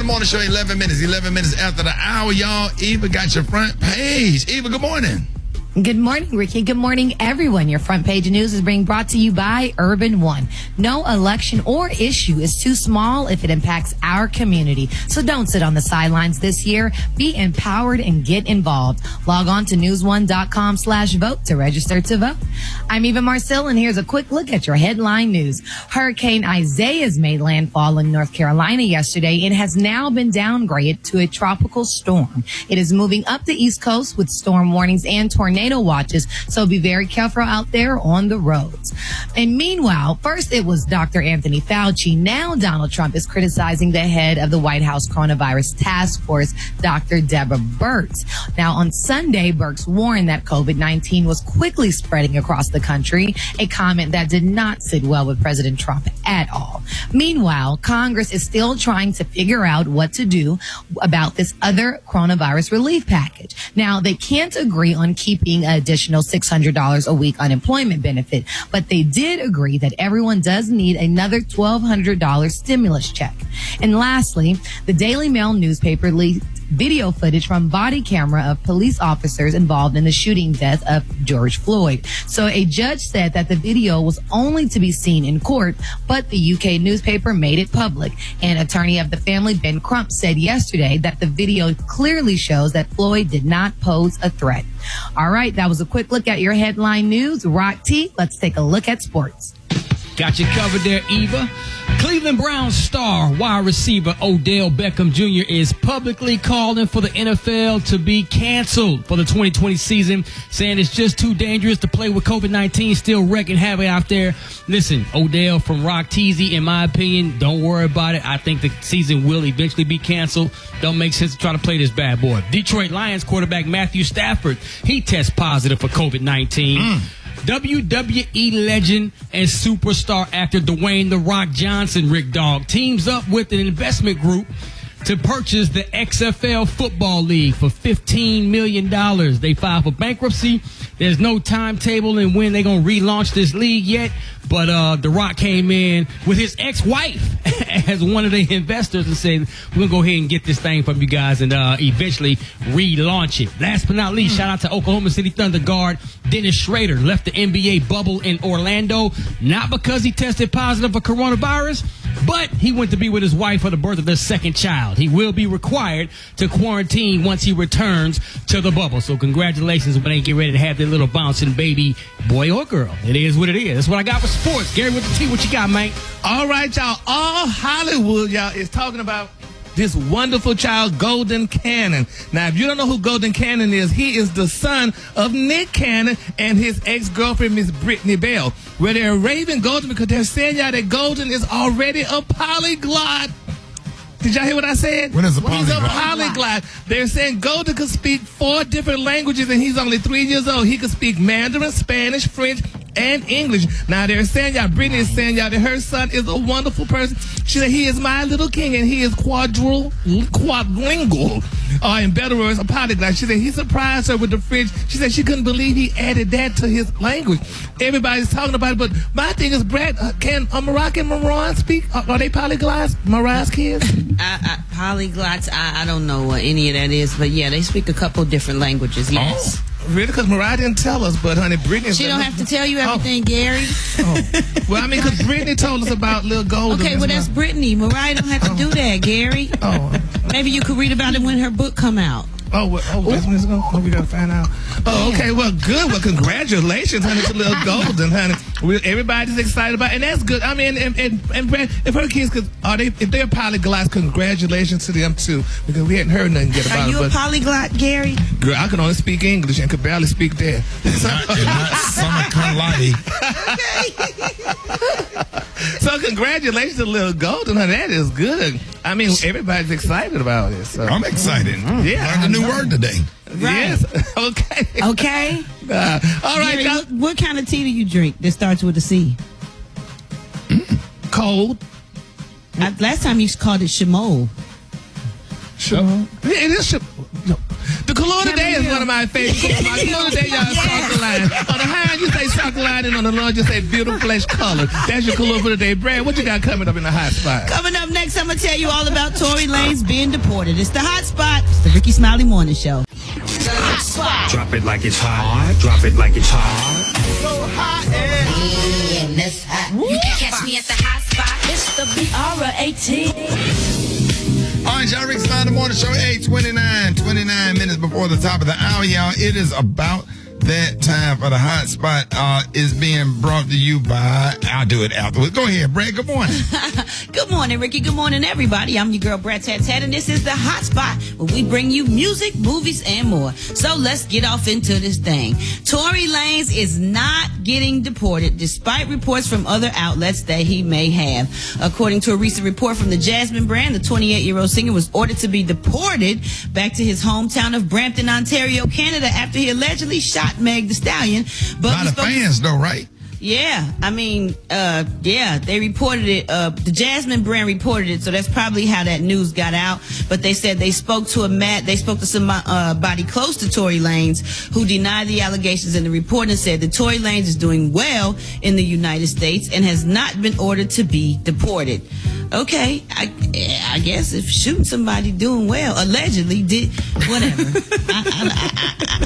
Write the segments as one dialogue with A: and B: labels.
A: Morning Show, 11 minutes after the hour, y'all. Eva got your front page. Eva, good morning.
B: Good morning, Ricky. Good morning, everyone. Your front page news is being brought to you by Urban One. No election or issue is too small if it impacts our community. So don't sit on the sidelines this year. Be empowered and get involved. Log on to newsone.com/vote to register to vote. I'm Eva Marcel, and here's a quick look at your headline news. Hurricane Isaiah's made landfall in North Carolina yesterday and has now been downgraded to a tropical storm. It is moving up the East Coast with storm warnings and tornado watches, so be very careful out there on the roads. And meanwhile, first it was Dr. Anthony Fauci. Now Donald Trump is criticizing the head of the White House coronavirus task force, Dr. Deborah Birx. Now on Sunday, Birx warned that COVID-19 was quickly spreading across the country, a comment that did not sit well with President Trump at all. Meanwhile, Congress is still trying to figure out what to do about this other coronavirus relief package. Now, they can't agree on keeping an additional $600 a week unemployment benefit, but they did agree that everyone does need another $1,200 stimulus check. And lastly, the Daily Mail newspaper leaked video footage from body camera of police officers involved in the shooting death of George Floyd. So a judge said that the video was only to be seen in court, but the UK newspaper made it public. An attorney of the family, Ben Crump, said yesterday that the video clearly shows that Floyd did not pose a threat. All right, that was a quick look at your headline news. Rock T, let's take a look at sports.
C: Got you covered there, Eva. Cleveland Browns star wide receiver Odell Beckham Jr. is publicly calling for the NFL to be canceled for the 2020 season, saying it's just too dangerous to play with COVID-19 still wreaking havoc out there. Listen, Odell from Rock Teasy, in my opinion, don't worry about it. I think the season will eventually be canceled. Don't make sense to try to play this bad boy. Detroit Lions quarterback Matthew Stafford, he tests positive for COVID-19. WWE legend and superstar actor Dwayne "The Rock" Johnson, Rick Dog, teams up with an investment group to purchase the XFL Football League for $15 million. They filed for bankruptcy. There's no timetable and when they're going to relaunch this league yet. But The Rock came in with his ex-wife as one of the investors and said, we're going to go ahead and get this thing from you guys and eventually relaunch it. Last but not least, shout out to Oklahoma City Thunder guard Dennis Schrader. Left the NBA bubble in Orlando, not because he tested positive for coronavirus, but he went to be with his wife for the birth of their second child. He will be required to quarantine once he returns to the bubble. So congratulations when they get ready to have their little bouncing baby, boy or girl. It is what it is. That's what I got for sports. Gary with the T, what you got, man?
D: All right, y'all. All Hollywood, y'all, is talking about this wonderful child, Golden Cannon. Now, if you don't know who Golden Cannon is, he is the son of Nick Cannon and his ex-girlfriend, Miss Brittany Bell. Where they're raving Golden because they're saying, y'all, that Golden is already a polyglot. Did y'all hear what I said?
A: What is a polyglot?
D: He's a polyglot. They're saying Golden could speak 4 different languages, and he's only 3 years old. He could speak Mandarin, Spanish, French, and English. Now, they're saying, y'all, Brittany is saying, y'all, that her son is a wonderful person. She said, he is my little king, and he is quadlingual. In better words, a polyglot. She said, he surprised her with the French. She said she couldn't believe he added that to his language. Everybody's talking about it, but my thing is, Brad, can Mariah and Mariah speak? Are they polyglots, Mariah's kids?
E: Polyglots, I don't know what any of that is, but yeah, they speak a couple different languages, yes.
D: Oh, really? Because Mariah didn't tell us, but honey, Brittany...
E: She don't have to tell you everything, Gary.
D: Oh. Well, I mean, because Brittany told us about Lil Golden.
E: Okay, well, that's Brittany. Mariah don't have to do that, Gary.
D: Oh.
E: Maybe you could read about it when her book come out.
D: That's when it's going. We gotta find out. Oh, okay. Well, good. Well, congratulations, honey, to Lil Golden, honey. Everybody's excited about it, and that's good. I mean, and Brad, if her kids if they're polyglots, congratulations to them too, because we hadn't heard nothing yet about it.
E: Are you a polyglot, Gary?
D: Girl, I can only speak English and could barely speak that. So congratulations to Lil Golden, honey. That is good. I mean, everybody's excited about it. So.
A: I'm excited.
D: Yeah,
A: learned a new word today.
D: Right. Yes. Okay.
E: Okay.
D: All right,
E: Gary, what kind of tea do you drink that starts with a C?
D: Cold.
E: Last time you called it Shimol.
D: Shimol? It is Shimol. The Kalua today is one of my favorites. My Kalua today, y'all, is South Carolina. On the high end, you say South lining on the lawn just say beautiful flesh color. That's your color for the day. Brad, what you got coming up in the hot spot?
E: Coming up next, I'm going to tell you all about Tory Lanez being deported. It's the hot spot. It's the Rickey Smiley Morning Show. The hot spot.
F: Drop it like it's hot. Drop it like it's hot.
D: So hot
B: And this hot. You can catch me at the hot spot.
E: It's the BR18.
A: All right, y'all, Rickey Smiley Morning Show, 29 minutes before the top of the hour, y'all. It is about that time for the hot spot is being brought to you by, I'll do it afterwards. Go ahead, Brad. Good morning.
E: Good morning, Ricky. Good morning, everybody. I'm your girl, Brad Tat, and this is the hot spot where we bring you music, movies, and more. So let's get off into this thing. Tory Lanez is not getting deported, despite reports from other outlets that he may have. According to a recent report from the Jasmine brand, the 28-year-old singer was ordered to be deported back to his hometown of Brampton, Ontario, Canada, after he allegedly shot Meg Thee Stallion. But
A: A lot of fans, though, right?
E: Yeah, I mean, they reported it. The Jasmine brand reported it, so that's probably how that news got out. But they said they spoke to somebody close to Tory Lanez who denied the allegations in the report and said that Tory Lanez is doing well in the United States and has not been ordered to be deported. Okay, I guess if shooting somebody doing well, allegedly did, whatever.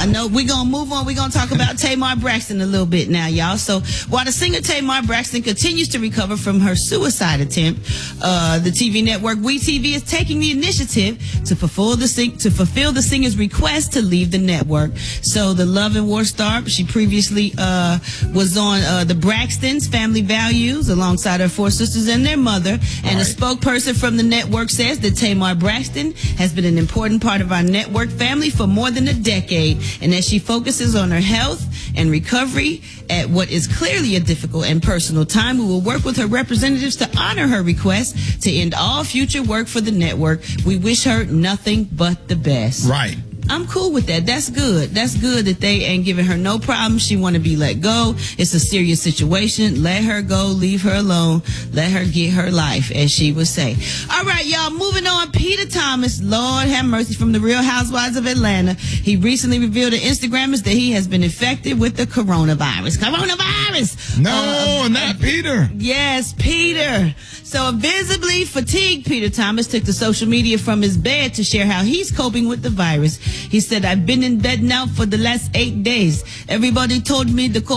E: I know we're going to move on. We're going to talk about Tamar Braxton a little bit now, y'all. So while the singer Tamar Braxton continues to recover from her suicide attempt, the TV network WeTV is taking the initiative to fulfill the singer's request to leave the network. So the Love and War star, she previously was on the Braxtons, Family Values, alongside her four sisters and their mother. And a spokesperson from the network says that Tamar Braxton has been an important part of our network family for more than a decade. And as she focuses on her health and recovery at what is clearly a difficult and personal time, we will work with her representatives to honor her request to end all future work for the network. We wish her nothing but the best.
A: Right.
E: I'm cool with that. That's good. That's good that they ain't giving her no problem. She want to be let go. It's a serious situation. Let her go. Leave her alone. Let her get her life, as she would say. All right, y'all. Moving on. Peter Thomas, Lord have mercy, from the Real Housewives of Atlanta. He recently revealed to Instagrammers that he has been infected with the coronavirus. Coronavirus!
A: No, not Peter.
E: Yes, Peter. So a visibly fatigued Peter Thomas took to social media from his bed to share how he's coping with the virus. He said, I've been in bed now for the last 8 days. Everybody told me to take the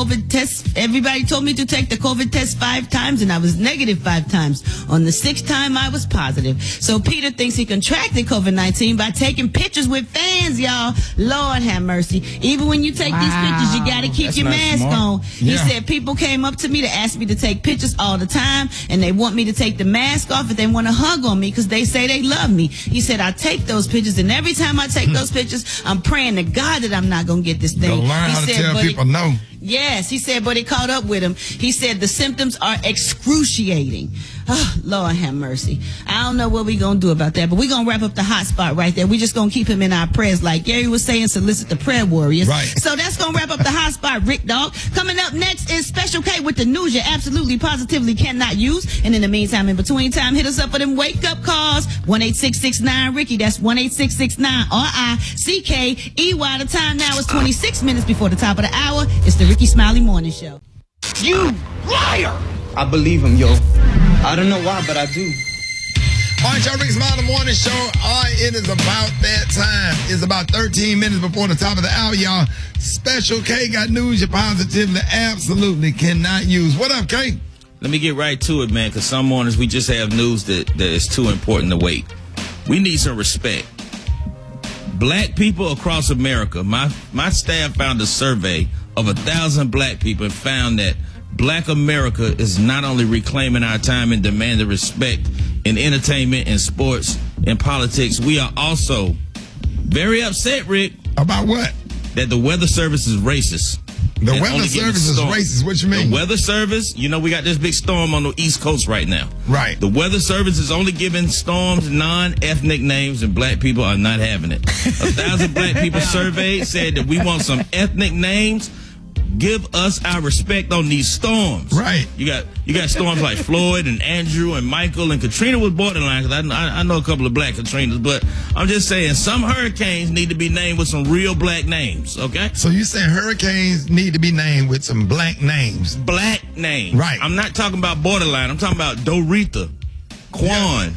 E: COVID test 5 times, and I was negative 5 times. On the 6th time, I was positive. So Peter thinks he contracted COVID-19 by taking pictures with fans, y'all. Lord have mercy. Even when you take these pictures, you got to keep your mask on. He said, people came up to me to ask me to take pictures all the time, and they want me to take the mask off, and they want to hug on me because they say they love me. He said, I take those pictures, and every time I take those pictures, I'm praying to God that I'm not going to get this thing.
A: Learn how to tell people no.
E: Yes, he said, but it caught up with him. He said the symptoms are excruciating. Oh, Lord have mercy. I don't know what we're going to do about that, but we're going to wrap up the hot spot right there. We're just going to keep him in our prayers. Like Gary was saying, solicit the prayer warriors.
A: Right.
E: So that's going to wrap up the hot spot, Rick Dog. Coming up next is Special K with the news you absolutely, positively cannot use. And in the meantime, in between time, hit us up for them wake-up calls. 1-866-9-RICKEY. That's 1-866-9-RICKEY. The time now is 26 minutes before the top of the hour. It's the Rickey Smiley Morning Show.
F: You liar! I believe him, yo. I don't know why, but I do.
A: All right, y'all, Rickey Smiley Morning Show. All right, it is about that time. It's about 13 minutes before the top of the hour, y'all. Special K got news you positively absolutely cannot use. What up, K?
G: Let me get right to it, man, because some mornings we just have news that is too important to wait. We need some respect. Black people across America, my staff found a survey of 1,000 black people and found that Black America is not only reclaiming our time and demanding respect in entertainment and sports and politics, we are also very upset, Rick.
A: About what?
G: That the Weather Service is racist.
A: The Weather Service is racist. What you mean?
G: The Weather Service, you know, we got this big storm on the East Coast right now.
A: Right.
G: The Weather Service is only giving storms non-ethnic names, and black people are not having it. 1,000 black people surveyed said that we want some ethnic names. Give us our respect on these storms.
A: Right.
G: You got storms like Floyd and Andrew and Michael, and Katrina was borderline, because I know a couple of black Katrinas, but I'm just saying some hurricanes need to be named with some real black names, okay?
A: So you saying hurricanes need to be named with some black names?
G: Black names.
A: Right.
G: I'm not talking about borderline. I'm talking about Doretha, Quan.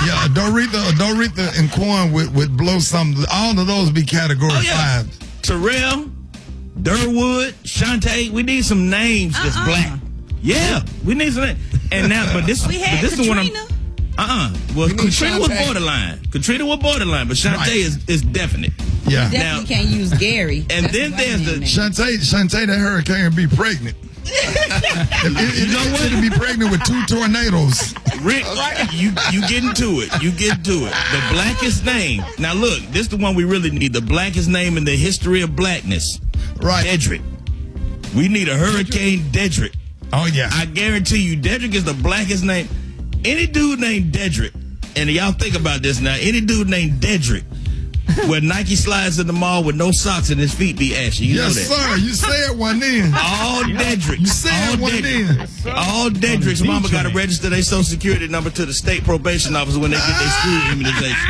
A: Yeah, Doretha and Quan would blow some. All of those be category 5.
G: Terrell, Durwood, Shantae. We need some names that's black. Yeah, we need some. And now, but this is the one I'm. Well, Katrina was borderline. But Shantae is definite.
A: Yeah.
E: Definitely can't use Gary.
G: And then there's the
A: Shantae, that hurricane be pregnant. If you know what? To be pregnant with 2 tornadoes.
G: Rick, you get into it. The blackest name. Now look, this is the one we really need. The blackest name in the history of blackness.
A: Right.
G: Dedrick. We need a Hurricane Dedrick.
A: Oh yeah.
G: I guarantee you, Dedrick is the blackest name. Any dude named Dedrick, and y'all think about this now, any dude named Dedrick wear Nike slides in the mall with no socks and his feet be ashy. You know that.
A: Yes, sir. You said one then.
G: All Dedricks.
A: You said one then.
G: All Dedricks. Mama got to register their social security number to the state probation office when they get their school immunization.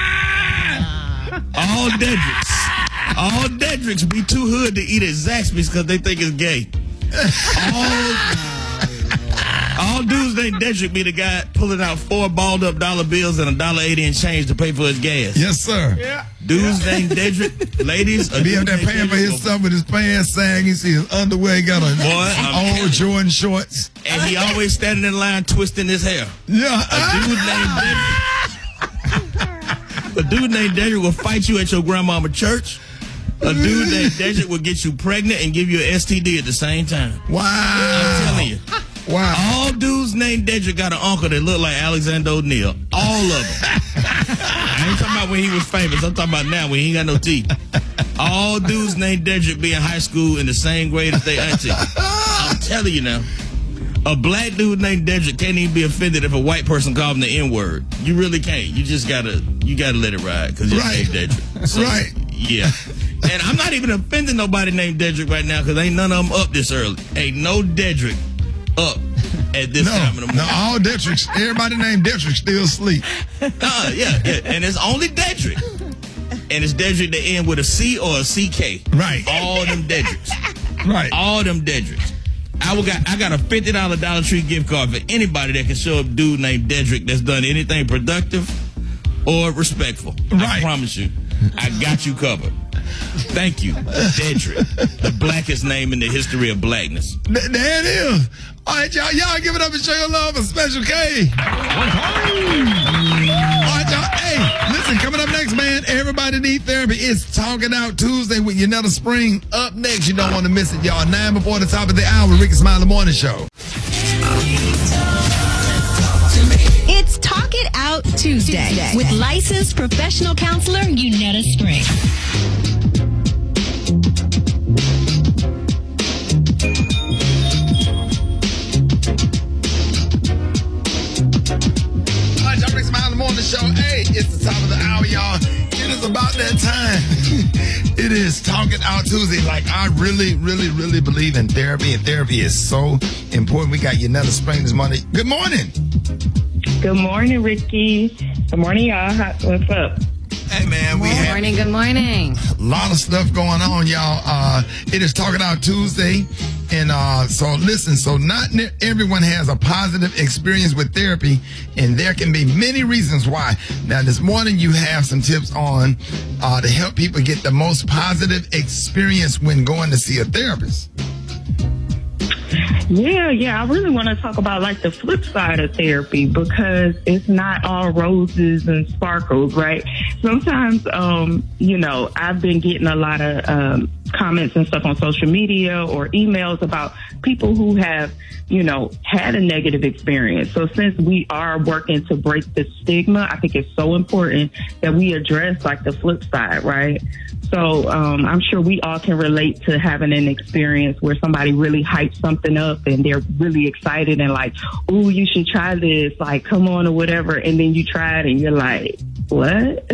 G: All Dedricks be too hood to eat at Zaxby's because they think it's gay. All dudes named Dedrick be the guy pulling out 4 balled up dollar bills and $1.80 in change to pay for his gas.
A: Yes, sir.
G: Yeah. Dudes named Dedrick, ladies.
A: Be up there paying for his stuff with his pants sagging. You see his underwear, he got on old Jordan shorts.
G: And he always standing in line twisting his hair.
A: Yeah.
G: A dude named Dedrick will fight you at your grandmama church. A dude named Dedrick will get you pregnant and give you an STD at the same time.
A: Wow.
G: I'm telling you.
A: Wow.
G: All dudes named Dedrick got an uncle that look like Alexander O'Neal. All of them. I ain't talking about when he was famous. I'm talking about now when he ain't got no teeth. All dudes named Dedrick be in high school in the same grade as they auntie. I'm telling you now. A black dude named Dedrick can't even be offended if a white person calls him the N-word. You really can't. You just gotta let it ride because you're named Dedrick. So,
A: right.
G: Yeah. And I'm not even offending nobody named Dedrick right now because ain't none of them up this early. Ain't no Dedrick up at this time of the morning.
A: No, all Dedricks, everybody named Dedrick still asleep.
G: Yeah. And it's only Dedrick. And it's Dedrick that end with a C or a CK.
A: Right.
G: All them Dedricks.
A: Right.
G: All them Dedricks. I got a $50 Dollar Tree gift card for anybody that can show up a dude named Dedrick that's done anything productive or respectful.
A: Right.
G: I promise you. I got you covered. Thank you, Dedrick, the blackest name in the history of blackness.
A: There it is. All right, y'all give it up and show your love for Special K. All right, y'all. Hey, listen, coming up next, man, everybody need therapy. It's Talking Out Tuesday with Yanetta Spring. Up next, you don't want to miss it, y'all. 9 before the top of the hour, Rickey Smiley Morning Show.
H: It's Talk It Out Tuesday with licensed professional counselor Yanetta Spring.
A: Show. Hey, it's the top of the hour, y'all. It is about that time. It is Talking Out Tuesday. Like, I really, really, really believe in therapy, and therapy is so important. We got Yanetta Spring this morning. Good morning.
I: Good morning, Ricky. Good morning, y'all. What's up?
A: Hey, man.
B: Good morning.
A: A lot of stuff going on, y'all. It is Talking Out Tuesday. And so listen, so not everyone has a positive experience with therapy, and there can be many reasons why. Now, this morning you have some tips on to help people get the most positive experience when going to see a therapist.
I: Yeah. I really want to talk about like the flip side of therapy, because it's not all roses and sparkles, right? Sometimes, I've been getting a lot of comments and stuff on social media or emails about people who have, had a negative experience. So since we are working to break the stigma, I think it's so important that we address like the flip side, right? So I'm sure we all can relate to having an experience where somebody really hyped something up up and they're really excited and like, ooh, you should try this, like, come on or whatever. And then you try it and you're like, what?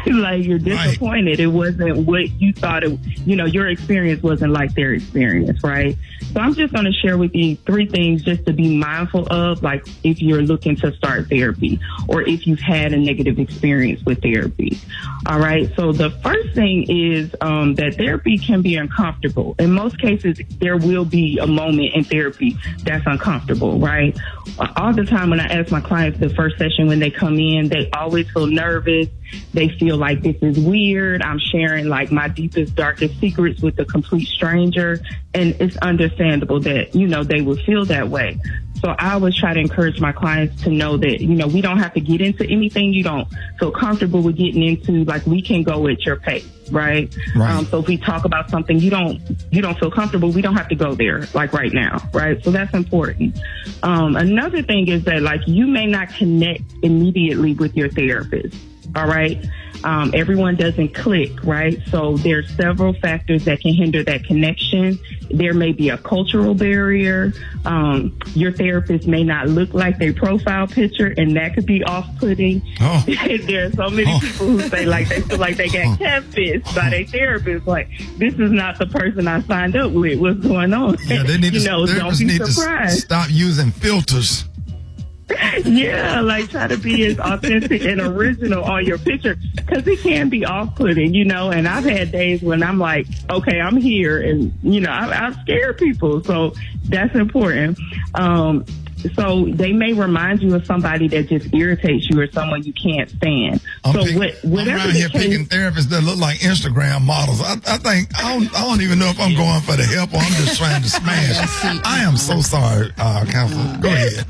I: Like, you're disappointed. Right. It wasn't what you thought it, your experience wasn't like their experience, right? So I'm just going to share with you 3 things just to be mindful of, like if you're looking to start therapy or if you've had a negative experience with therapy. All right. So the first thing is that therapy can be uncomfortable. In most cases, there will be a moment in therapy that's uncomfortable, right? All the time when I ask my clients the first session when they come in, they always feel nervous. They feel like this is weird. I'm sharing like my deepest, darkest secrets with a complete stranger. And it's understandable that, they would feel that way. So I always try to encourage my clients to know that, we don't have to get into anything you don't feel comfortable with getting into. Like, we can go at your pace, right? So if we talk about something you don't feel comfortable, we don't have to go there like right now, right? So that's important. Another thing is that like you may not connect immediately with your therapist. All right. Everyone doesn't click, right? So there's several factors that can hinder that connection. There may be a cultural barrier. Your therapist may not look like their profile picture, and that could be off-putting. Oh. There are so many people who say like they feel like they got catfished by their therapist. Like, this is not the person I signed up with. What's going on?
A: Yeah, they need
I: don't be surprised.
A: To stop using filters.
I: Yeah, like try to be as authentic and original on your picture because it can be off-putting, and I've had days when I'm like, okay, I'm here and, I've scared people. So that's important. So they may remind you of somebody that just irritates you or someone you can't stand.
A: I'm around here picking therapists that look like Instagram models. I think I don't even know if I'm going for the help or I'm just trying to smash. I am so sorry, counselor. Go ahead.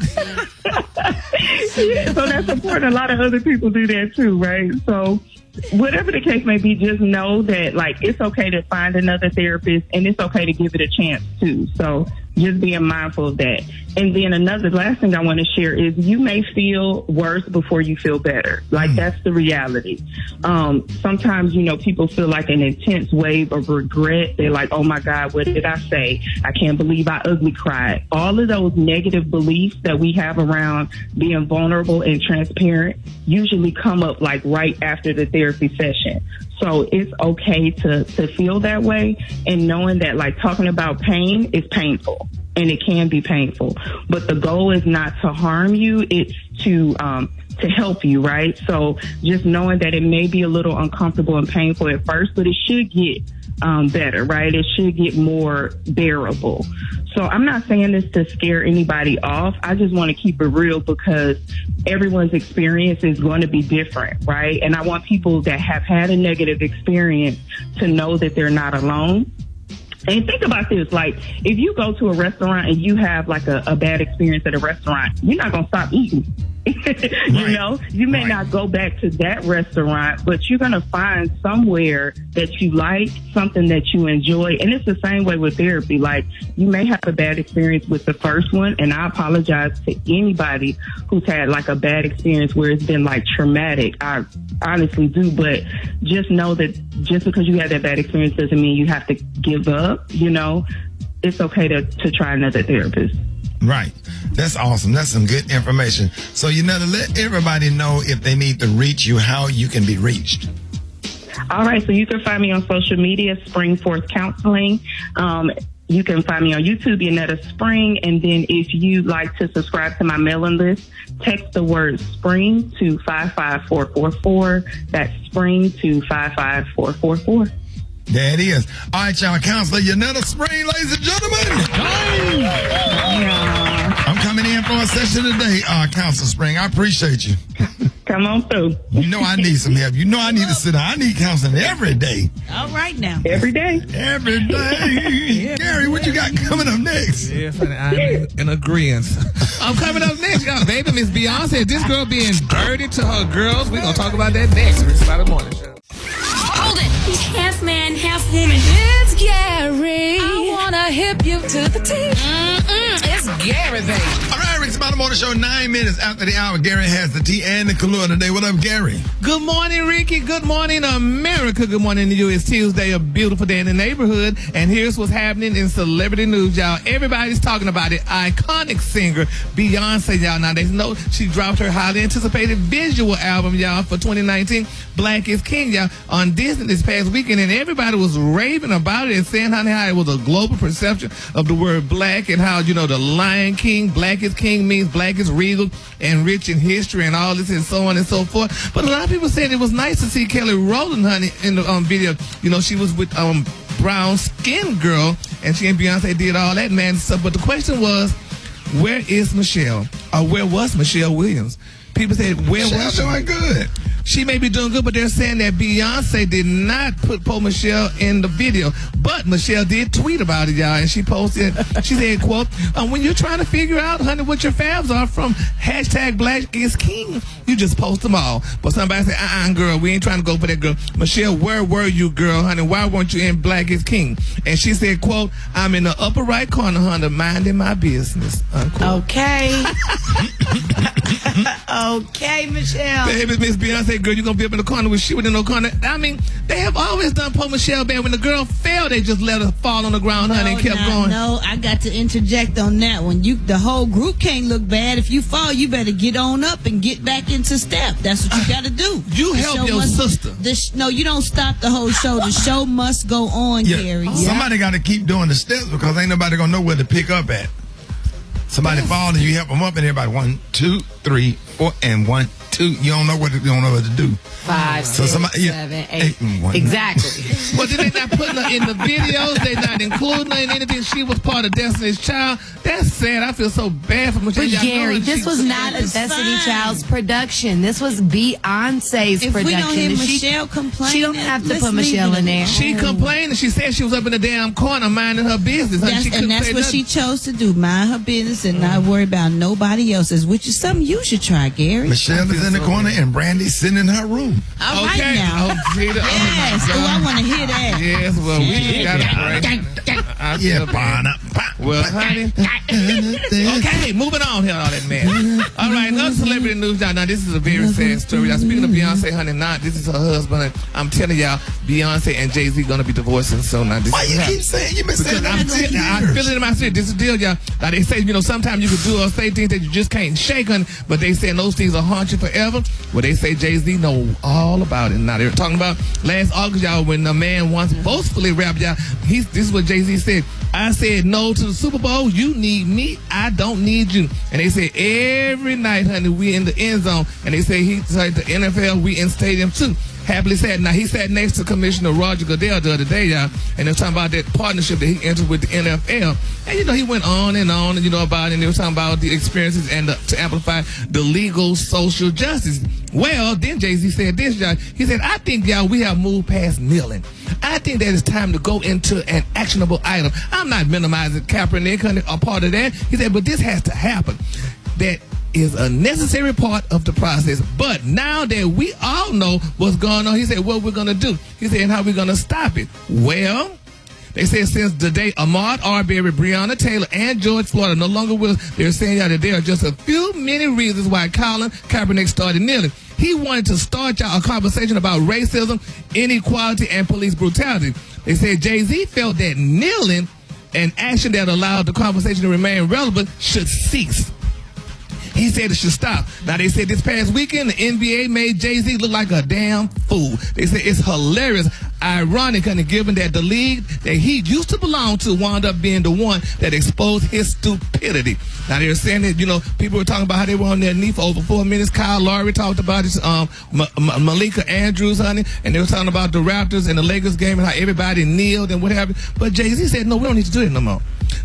I: Yeah, so that's important. A lot of other people do that too, right? So whatever the case may be, just know that like it's okay to find another therapist and it's okay to give it a chance too. So just being mindful of that. And then last thing I want to share is you may feel worse before you feel better. Like that's the reality. Sometimes, people feel like an intense wave of regret. They're like, oh my God, what did I say? I can't believe I ugly cried. All of those negative beliefs that we have around being vulnerable and transparent usually come up like right after the therapy session. So it's okay to feel that way, and knowing that like talking about pain is painful and it can be painful, but the goal is not to harm you. It's to help you, right? So just knowing that it may be a little uncomfortable and painful at first, but it should get better, right? It should get more bearable. So I'm not saying this to scare anybody off. I just want to keep it real because everyone's experience is going to be different, right? And I want people that have had a negative experience to know that they're not alone. And think about this, like if you go to a restaurant and you have like a bad experience at a restaurant, you're not going to stop eating. You may not go back to that restaurant, but you're going to find somewhere that you like, something that you enjoy. And it's the same way with therapy. Like you may have a bad experience with the first one. And I apologize to anybody who's had like a bad experience where it's been like traumatic. I honestly do. But just know that just because you had that bad experience doesn't mean you have to give up. It's okay to try another therapist.
A: Right. That's awesome. That's some good information. So, to let everybody know if they need to reach you, how you can be reached.
I: All right. So you can find me on social media, Springforth Counseling. You can find me on YouTube, Yanetta Spring. And then if you'd like to subscribe to my mailing list, text the word SPRING to 55444. That's SPRING to 55444.
A: There it is. All right, y'all. Counselor Yanetta Spring, ladies and gentlemen. I'm coming in for a session today, Counselor Spring. I appreciate you.
I: Come on through.
A: I need some help. I need to sit down. I need counseling every day.
E: All right now.
I: Every day.
A: Every day. Gary, what you got coming up next?
D: Yes, I'm in agreement. I'm coming up next, y'all. Baby, Miss Beyonce. This girl being dirty to her girls. We're going to talk about that next. Rickey Smiley Morning Show.
H: Hold it. He's half man, half woman. It's Gary. I want to hip you to the T. It's Gary, baby.
A: All right, Rickey Smiley Morning Show, 9 minutes after the hour. Gary has the tea and the Kahlua today. What up, Gary?
D: Good morning, Ricky. Good morning, America. Good morning to you. It's Tuesday, a beautiful day in the neighborhood. And here's what's happening in celebrity news, y'all. Everybody's talking about it. Iconic singer Beyonce, y'all. Now, they know she dropped her highly anticipated visual album, y'all, for 2019, Black is King, y'all, on Disney this past weekend. And everybody was raving about it and saying, honey, how it was a global perception of the word black and how, the Lion King, Black is King means black is regal and rich in history and all this and so on and so forth. But a lot of people said it was nice to see Kelly Rowland, honey, in the video. She was with brown skin girl, and she and Beyonce did all that, man. So, but the question was, where is Michelle? Or where was Michelle Williams? People said, where was she?
A: Doing good.
D: She may be doing good, but they're saying that Beyonce did not put Poor Michelle in the video. But Michelle did tweet about it, y'all, and she posted, she said, quote, when you're trying to figure out, honey, what your faves are from hashtag Black is King, you just post them all. But somebody said, girl, we ain't trying to go for that, girl. Michelle, where were you, girl, honey? Why weren't you in Black is King? And she said, quote, I'm in the upper right corner, honey, minding my business, unquote.
E: Okay. Okay, Michelle.
D: Baby, Miss Beyonce, girl, you gonna be up in the corner with she was in the corner. I mean, they have always done Poor Michelle bad. When the girl fell, they just let her fall on the ground, honey, and kept going.
E: No, I got to interject on that one. The whole group can't look bad. If you fall, you better get on up and get back into step. That's what you got to do.
D: You help your sister.
E: No, you don't stop the whole show. The show must go on, Gary.
A: Somebody got to keep doing the steps because ain't nobody gonna know where to pick up at. Somebody fall and you help them up, and everybody 1, 2, 3, 4, and 1, 2. You don't know what to do.
B: 5, 6, 7, 8. Exactly.
D: Well, they're not putting her in the videos. They're not including her in anything. She was part of Destiny's Child. That's sad. I feel so bad for Michelle.
B: But Gary, this was not a Destiny Child's production. This was Beyonce's production.
E: If we don't hear Michelle complain,
B: she don't have to put Michelle in there.
D: She complained and she said she was up in the damn corner minding her business.
E: That's what she chose to do. Mind her business and not worry about nobody else's, which is something you should try, Gary.
A: Michelle is in the corner and Brandy's sitting in her room.
E: All right now. Yes. I want to hear that.
D: Yes, well, we got to break. Well, honey. Okay, moving on here, all that man. All right, another celebrity news now. Now, this is a very sad story. Now, speaking of Beyonce, honey, this is her husband. I'm telling y'all, Beyonce and Jay-Z going to be divorcing soon. Now,
A: why you keep saying? You've been saying that
D: I feel it in my spirit. This is the deal, y'all. Now, they say, sometimes you can do or say things that you just can't shake on, but they say those things will haunt you forever. Well, they say Jay-Z know all about it. Now, they're talking about last August, y'all, when a man once boastfully rapped, y'all. This is what Jay-Z said. I said no to the Super Bowl. You need me. I don't need you. And they say every night, honey, we in the end zone. And they say he said the NFL, we in stadium too. Happily said. Now, he sat next to Commissioner Roger Goodell the other day, y'all, and they were talking about that partnership that he entered with the NFL. And, he went on and on, about it, and they were talking about the experiences and to amplify the legal social justice. Well, then Jay-Z said this, y'all. He said, I think, y'all, we have moved past kneeling. I think that it's time to go into an actionable item. I'm not minimizing Kaepernick, honey, a part of that. He said, but this has to happen. That is a necessary part of the process. But now that we all know what's going on, he said, what we're going to do. He said, and how we're going to stop it. Well, they said since the day Ahmaud Arbery, Breonna Taylor, and George Floyd are no longer with us, they're saying that there are just a few many reasons why Colin Kaepernick started kneeling. He wanted to start y'all a conversation about racism, inequality, and police brutality. They said Jay-Z felt that kneeling, an action that allowed the conversation to remain relevant, should cease. He said it should stop. Now, they said this past weekend, the NBA made Jay-Z look like a damn fool. They said it's hilarious, ironic, given that the league that he used to belong to wound up being the one that exposed his stupidity. Now, they were saying that, people were talking about how they were on their knee for over 4 minutes. Kyle Lowry talked about it, Malika Andrews, honey, and they were talking about the Raptors and the Lakers game and how everybody kneeled and what have you. But Jay-Z said, no, we don't need to do it no more.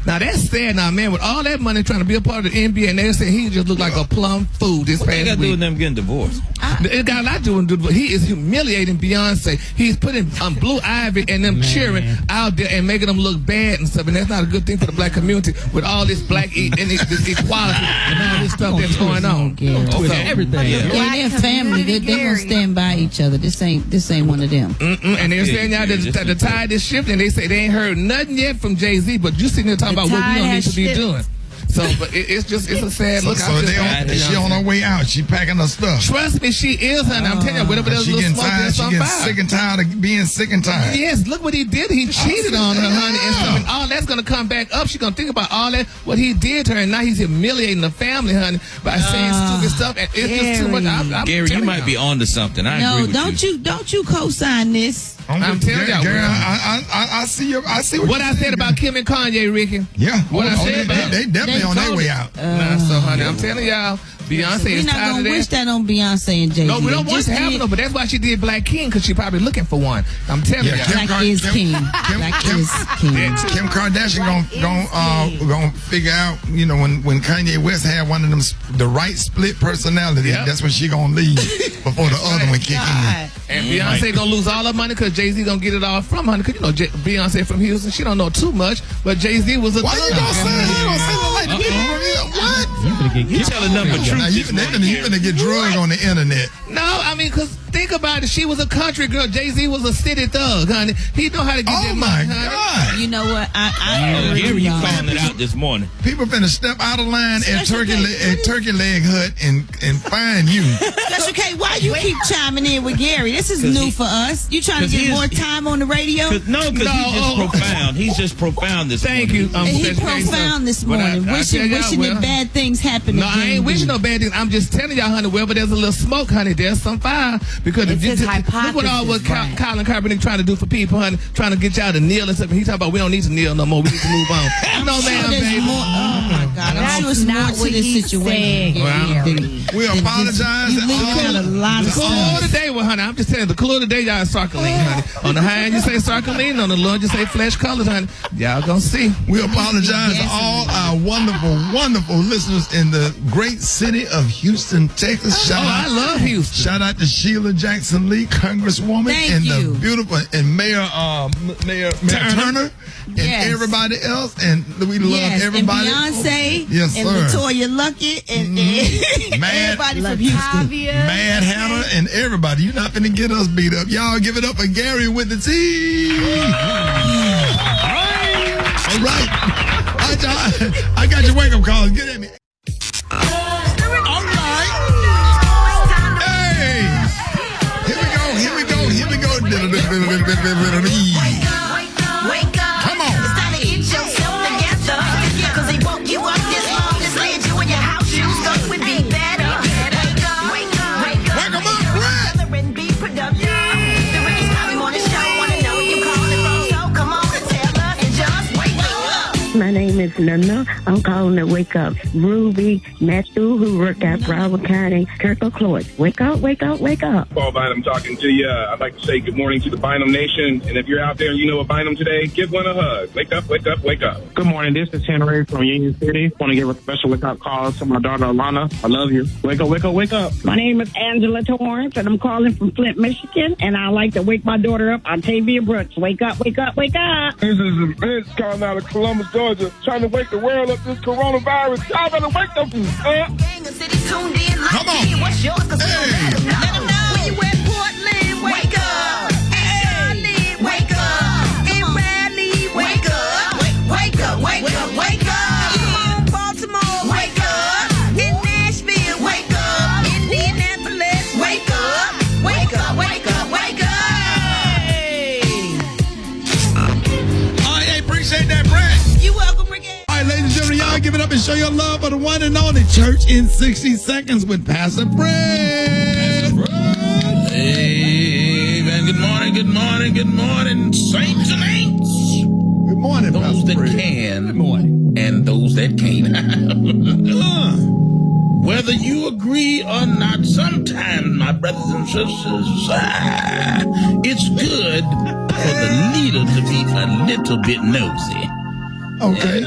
D: Now, that's sad now, man, with all that money trying to be a part of the NBA, and they say he just looked like a plum fool this past week. What got to do with
G: them getting divorced?
D: It got a lot to do with it. He is humiliating Beyonce. He's putting Blue Ivy and them cheering out there and making them look bad and stuff, and that's not a good thing for the black community with all this black this equality and all this stuff that's going on.
C: Everything.
E: Yeah, their family, they're going to stand by each other. This ain't one of them.
D: And they're saying now that the tide is shifting. They say they ain't heard nothing yet from Jay-Z, but you sitting there talking about what we don't need to be doing. So, but it's a sad look.
A: She on her way out. She packing her stuff.
D: Trust me, she is, honey. I'm telling you, whatever there's a little smoke, there's
A: She
D: some
A: getting
D: fire.
A: sick and tired of being sick and tired.
D: Yes, look what he did. He cheated on her, honey, and stuff. And all that's going to come back up. She's going to think about all that, what he did to her, and now he's humiliating the family, honey, by saying stupid stuff. And it's just too much. I'm
G: Gary, you might be on to something. I agree with you.
E: Don't you co-sign this?
D: I'm telling y'all.
A: Gary, I see
D: what I said about Kim and Kanye, Ricky.
A: Yeah.
D: What I said about
A: they definitely on their way out.
D: So, honey, I'm telling y'all, Beyonce is tired of that.
E: We're not going to wish that on Beyonce and Jay-Z.
D: No, we don't want to have no, but that's why she did Black King, because she's probably looking for one. I'm telling you.
E: Black is king. Black is king.
A: Kim Kardashian gonna figure out, when Kanye West had one of them, the right split personality, that's when she gonna leave before the other one kick in.
D: And Beyonce gonna lose all her money because Jay-Z gonna get it all from her. Because Beyonce from Houston, she don't know too much, but Jay-Z was a.
A: Why you gonna say that? You gonna say that like the people from here? What?
G: You telling them the truth.
A: You finna get drugged on the internet.
D: No, I mean, because think about it. She was a country girl. Jay-Z was a city thug, honey. He know how to get that money, honey.
A: God.
E: You know what? I
G: Gary, you found it out this morning.
A: People finna step out of line at Turkey Leg Hut and find you.
E: Special K, why you keep chiming in with Gary? This is new for us. You trying to get more time on the radio?
G: Because he's just profound. He's just profound this morning.
D: Thank you.
E: And he profound this morning, wishing that bad things happen.
D: No, I ain't wishing no bad things. I'm just telling y'all, honey, wherever there's a little smoke, honey, there's some fire. Because
B: It's his hypothesis,
D: look what all what Colin Kaepernick trying to do for people, honey, trying to get y'all to kneel and stuff. He talking about we don't need to kneel no more. We need to move on. No, man, baby.
E: Oh my God, I'm sure it's more to this situation.
A: We apologize.
E: You leave out a lot of
D: the clue of the day, honey. I'm just telling you, the clue of the day, y'all is sarcoline, honey. On the high end, you say sarcoline. On the low end, you say flesh colors, honey. Y'all gonna see.
A: We apologize to all our wonderful, wonderful listeners in the great city of Houston, Texas.
D: I love Houston.
A: Shout out to Sheila Jackson Lee, Congresswoman, the beautiful and Mayor Turner, and everybody else, and we love everybody.
E: And Beyonce,
A: yes,
E: and Latoya Luckett, and everybody from Houston.
A: Mad Hannah, and everybody. You're not finna get us beat up. Y'all give it up for Gary with the T. All right. I got your wake-up calls. Get at me. All right. Hey. Here we go. Come on.
J: It's time to get yourself together. Cause they woke you up this morning, slid you in your house shoes, so it be better. Wake up, Brett. And be productive. The Rickey Smiley Morning Show, wanna know you calling from, so come on and tell us and just wake up.
I: My name is Nana. I'm calling to wake up Ruby, Matthew, who worked at Broward County, Kirkland Close. Wake up.
K: Paul Bynum talking to you. I'd like to say good morning to the Bynum Nation. And if you're out there and you know a Bynum today, give one a hug. Wake up.
L: Good morning. This is Henry from Union City. Want to give a special wake-up call to my daughter, Alana. I love you. Wake up.
I: My name is Angela Torrance, and I'm calling from Flint, Michigan. And I like to wake my daughter up, Octavia Brooks. Wake up.
K: This is Vince calling out of Columbus, Georgia, trying to wake the world up this coronavirus. Y'all better wake them.
A: Come on.
J: What's yours? Cause let them know. When you at Portland, wake up. Charlotte, wake up. In Raleigh, wake up. Wake up. In Baltimore, wake up. In Nashville, wake up. Indianapolis, wake up. Wake up.
A: Hey. I appreciate that, Brett.
E: You welcome, Ricky.
A: All right, ladies and gentlemen, y'all give it up and show your love for the one and only Church in 60 Seconds with Pastor Brett.
G: Amen. Good morning, saints and ain'ts.
A: Good morning,
G: those
A: Pastor
G: that
A: Brett.
G: can. Good morning. And those that can't. Whether you agree or not, sometimes, my brothers and sisters, it's good for the leader to be a little bit nosy.
A: Okay.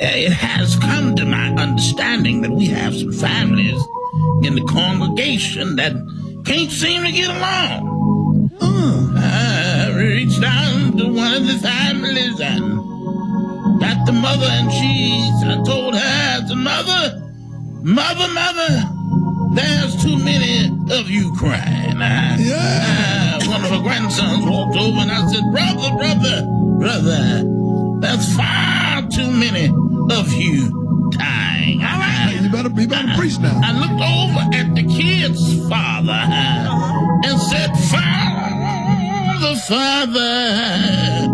G: It has come to my understanding that we have some families in the congregation that can't seem to get along. I reached down to one of the families and got the mother, and I told her, I said, Mother, there's too many of you crying. One of her grandsons walked over and I said, Brother, that's far too many
M: many of you dying. All right.
A: You better preach now.
M: I looked over at the kid's father and said, Father,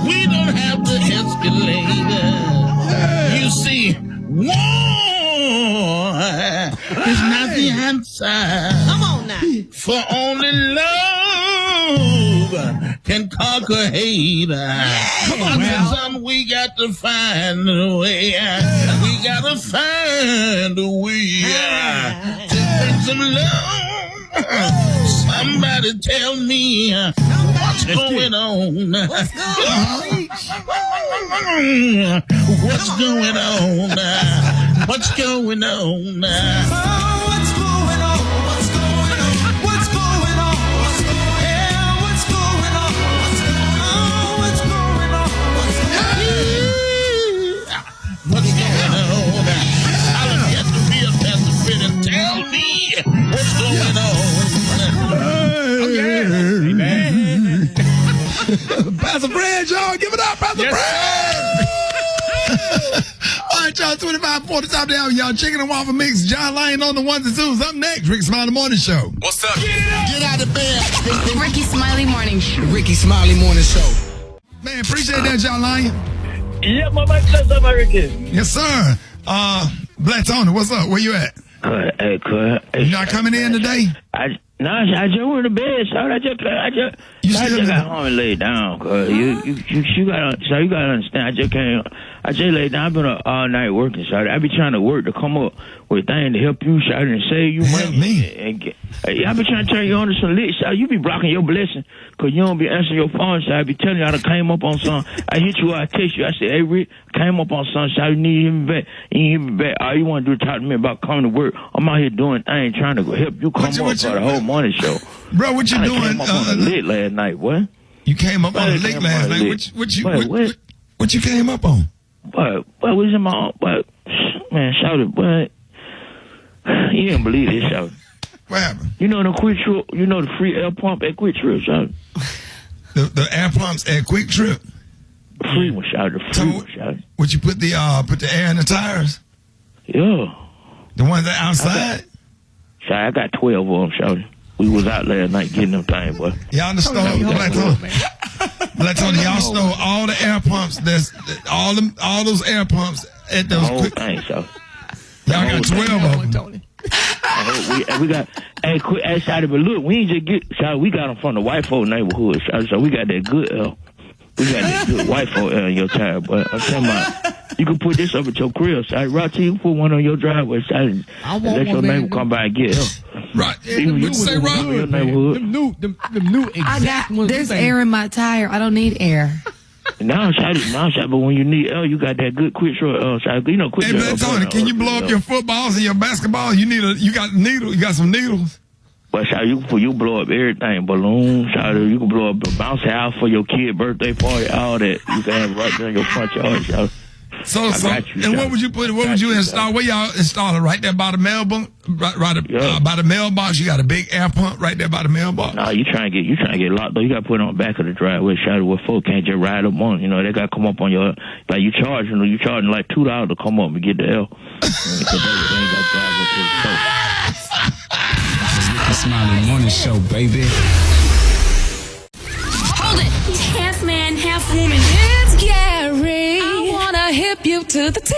M: we don't have the escalator. You see, war is not the answer.
E: Come on now.
M: For only love can conquer hate. Come on, son, we got to find a way. We got to find a way to bring some love. Somebody tell me what's going on. What's going on? What's going on? What's going on?
A: Amen. Pastor Fred, y'all, give it up, Pastor Fred. All right, y'all, 25 before the top of the hour, y'all. Chicken and waffle mix. John Lane on the ones and twos. Up next, Rickey Smiley Morning Show.
N: What's up?
M: Get out of bed.
H: The Rickey Smiley Morning Show.
C: Rickey Smiley Morning Show.
A: Man, appreciate that, John Lane.
O: Yeah, my Rickey.
A: Yes, sir. Black Tony, what's up? Where you at?
O: Hey,
A: You not coming in today?
O: I just went to bed, so I just got home and laid down. Cause you gotta understand. I just laid down. I've been up all night working, so I be trying to work to come up with things to help you, so and save you money. I be trying to turn you on to some lit, so you be blocking your blessing, cause you don't be answering your phone. So I be telling you I done came up on something. I hit you, I text you. I said, hey Rick, came up on something. So you need to hit me back. You ain't hit me back. All you want to do is talk to me about coming to work. I'm out here doing things, trying to help you come up for the whole morning show.
A: Bro, what you doing?
O: Came up on the lit last night, what?
A: You came up on the lit last night. What you came up on?
O: What was in my man, shout it, but you didn't believe this, shout.
A: What happened?
O: You know the Quick Trip, you know the free air pump at Quick Trip, shout.
A: The air pumps at Quick Trip?
O: Free one, shout. The free one, shout.
A: Would you put the air in the tires?
O: Yeah.
A: The ones that outside?
O: Shout, I got 12 of them, shout. We was out last night getting them things, boy.
A: Y'all stole Black Tony, y'all stole all the air pumps. That's all those air pumps at those.
O: The whole thing, so.
A: Y'all got 12 of them.
O: We got quick outside, but look, we ain't just get shout. We got them from the white folk neighborhood, shout, so we got that good. We got that good white folk in your tire, but I'm talking about. You can put this up at your crib, shout. Rocky, you put one on your driveway, shout, and let your neighbor come by and get help.
A: Right. You say, Rob?
C: Them new exact ones.
B: There's air in my tire. I don't need air.
O: Now, but when you need air, you got that good quick short. You know, quick.
A: Hey, man, Tony, can you blow up your footballs and your basketball? You got needles. You got some needles.
O: But you blow up everything, balloons. You can blow up a bounce house for your kid birthday party, all that. You can have right there in your front yard.
A: So, and what would you put? What would you install? Where y'all install it? Right there by the mailbox. By the mailbox, you got a big air pump right there by the mailbox.
O: No, you trying to get locked though. You got to put it on the back of the driveway. Shout where folks can't just ride up on. You know, they got to come up on your like you charging like $2 to come up and get the L.
C: Rickey Smiley Morning Show, baby.
H: Hold it. Half man, half woman. It's Gary. I wanna hip you to the T.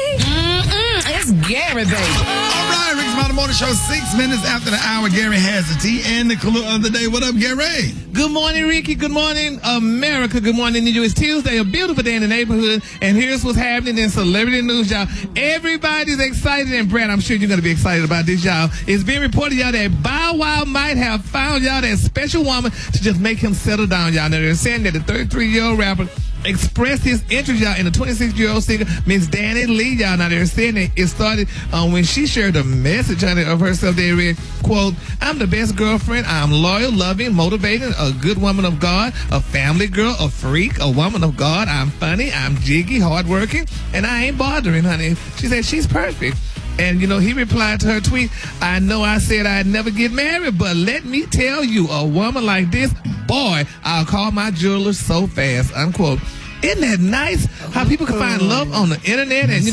H: It's Gary, baby.
A: All right, Rickey Smiley Morning Show. 6 minutes after the hour, Gary has the tea and the clue of the day. What up, Gary?
D: Good morning, Ricky. Good morning, America. Good morning, New York. It's Tuesday, a beautiful day in the neighborhood. And here's what's happening in celebrity news, y'all. Everybody's excited, and Brad, I'm sure you're going to be excited about this, y'all. It's being reported, y'all, that Bow Wow might have found, y'all, that special woman to just make him settle down, y'all. Now, they're saying that the 33-year-old rapper expressed his interest, y'all, in the 26-year-old singer, Miss Danny Lee, y'all. Now, they're saying that it started when she shared a message of herself. They read, quote, I'm the best girlfriend. I'm loyal, loving, motivating, a good woman of God, a family girl, a freak, a woman of God. I'm funny, I'm jiggy, hardworking, and I ain't bothering, honey. She said she's perfect. And, you know, he replied to her tweet, I know I said I'd never get married, but let me tell you, a woman like this, boy, I'll call my jeweler so fast, unquote. Isn't that nice? How people can find love on the internet, and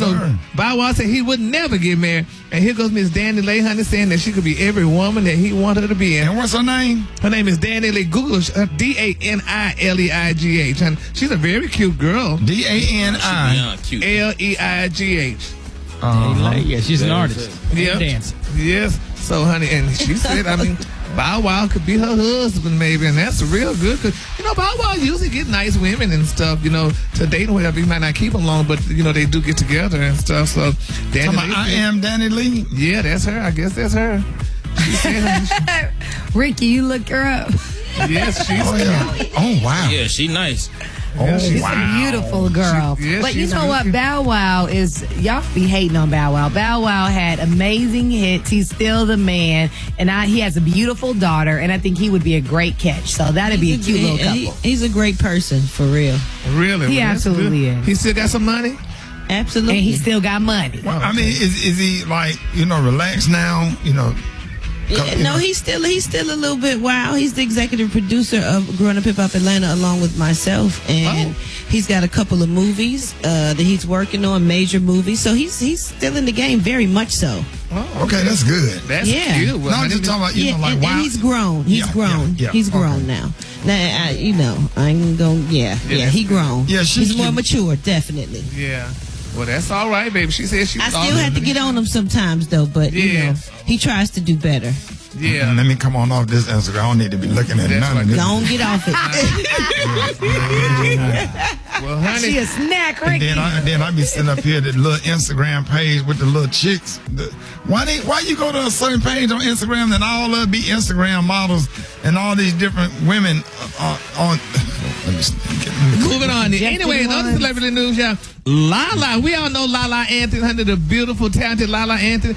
D: Bow Wow said he would never get married. And here goes Miss Danny Leigh, honey, saying that she could be every woman that he wanted her to be.
A: And what's her name?
D: Her name is Danny Leigh. Google DANILEIGH. And she's a very cute girl. DANILEIGH.
C: Yeah, she's an artist.
D: Yeah.
C: Dancer.
D: Yes. So, honey, and she said, I mean, Bow Wow could be her husband, maybe, and that's real good. Cause Bow Wow usually get nice women and stuff, to date or whatever. He might not keep them long, but they do get together and stuff. So, Danny Leigh,
A: I am Danny Leigh.
D: Yeah, that's her. I guess that's her. She said,
B: Ricky, you look her up.
D: yes, she's.
A: Oh wow.
G: Yeah, she nice.
B: She's a beautiful girl. But you know what? Bow Wow is, y'all be hating on Bow Wow. Bow Wow had amazing hits. He's still the man. And he has a beautiful daughter. And I think he would be a great catch. So that'd be a cute little couple.
E: He's a great person, for real.
D: Really?
B: He absolutely is.
D: He still got some money?
E: Absolutely.
B: And he still got money.
A: Well, I mean, is he like, relaxed now?
E: No, he's still a little bit wild. He's the executive producer of Growing Up Hip Hop Atlanta, along with myself, and he's got a couple of movies that he's working on, major movies. So he's still in the game, very much so.
A: Oh, okay, that's good.
D: That's cute.
A: No, I'm just talking about
E: and he's grown. He's grown. He's grown now. Now, I ain't gonna. He grown.
A: Yeah,
E: he's more mature, definitely.
D: Yeah. Well, that's all right, baby. She said she was.
E: I still have to get on him sometimes, though. But he tries to do better.
D: Yeah.
A: Let me come on off this Instagram. I don't need to be looking at none of this.
E: Don't get off it.
D: Well, honey.
B: She a snack, Ricky.
A: And then I be sitting up here, the little Instagram page with the little chicks. Why you go to a certain page on Instagram and all of it be Instagram models and all these different women on.
D: Moving on. Anyway, in other celebrity news, y'all. Lala, we all know Lala Anthony, honey, the beautiful, talented Lala Anthony.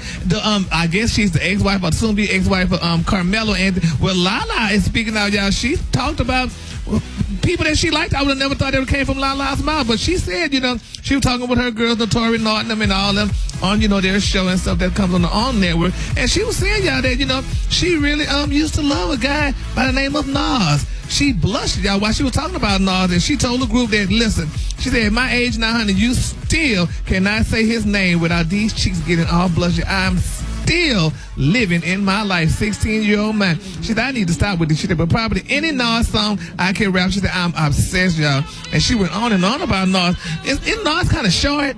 D: I guess she's the ex-wife, or soon be ex-wife of Carmelo Anthony. Well, Lala is speaking out, y'all. She talked about people that she liked. I would have never thought it came from Lala's mouth, but she said, she was talking with her girls, the Tory Norton and all them on, their show and stuff that comes on the ON network, and she was saying, y'all, that she really used to love a guy by the name of Nas. She blushed, y'all, while she was talking about Nas, and she told the group that, listen, she said, at my age now, honey, you still cannot say his name without these cheeks getting all blushy. I'm still living in my life, 16-year-old man. She said, I need to stop with this shit, but probably any Nas song I can rap. She said, I'm obsessed, y'all. And she went on and on about Nas. Isn't Nas kind of short?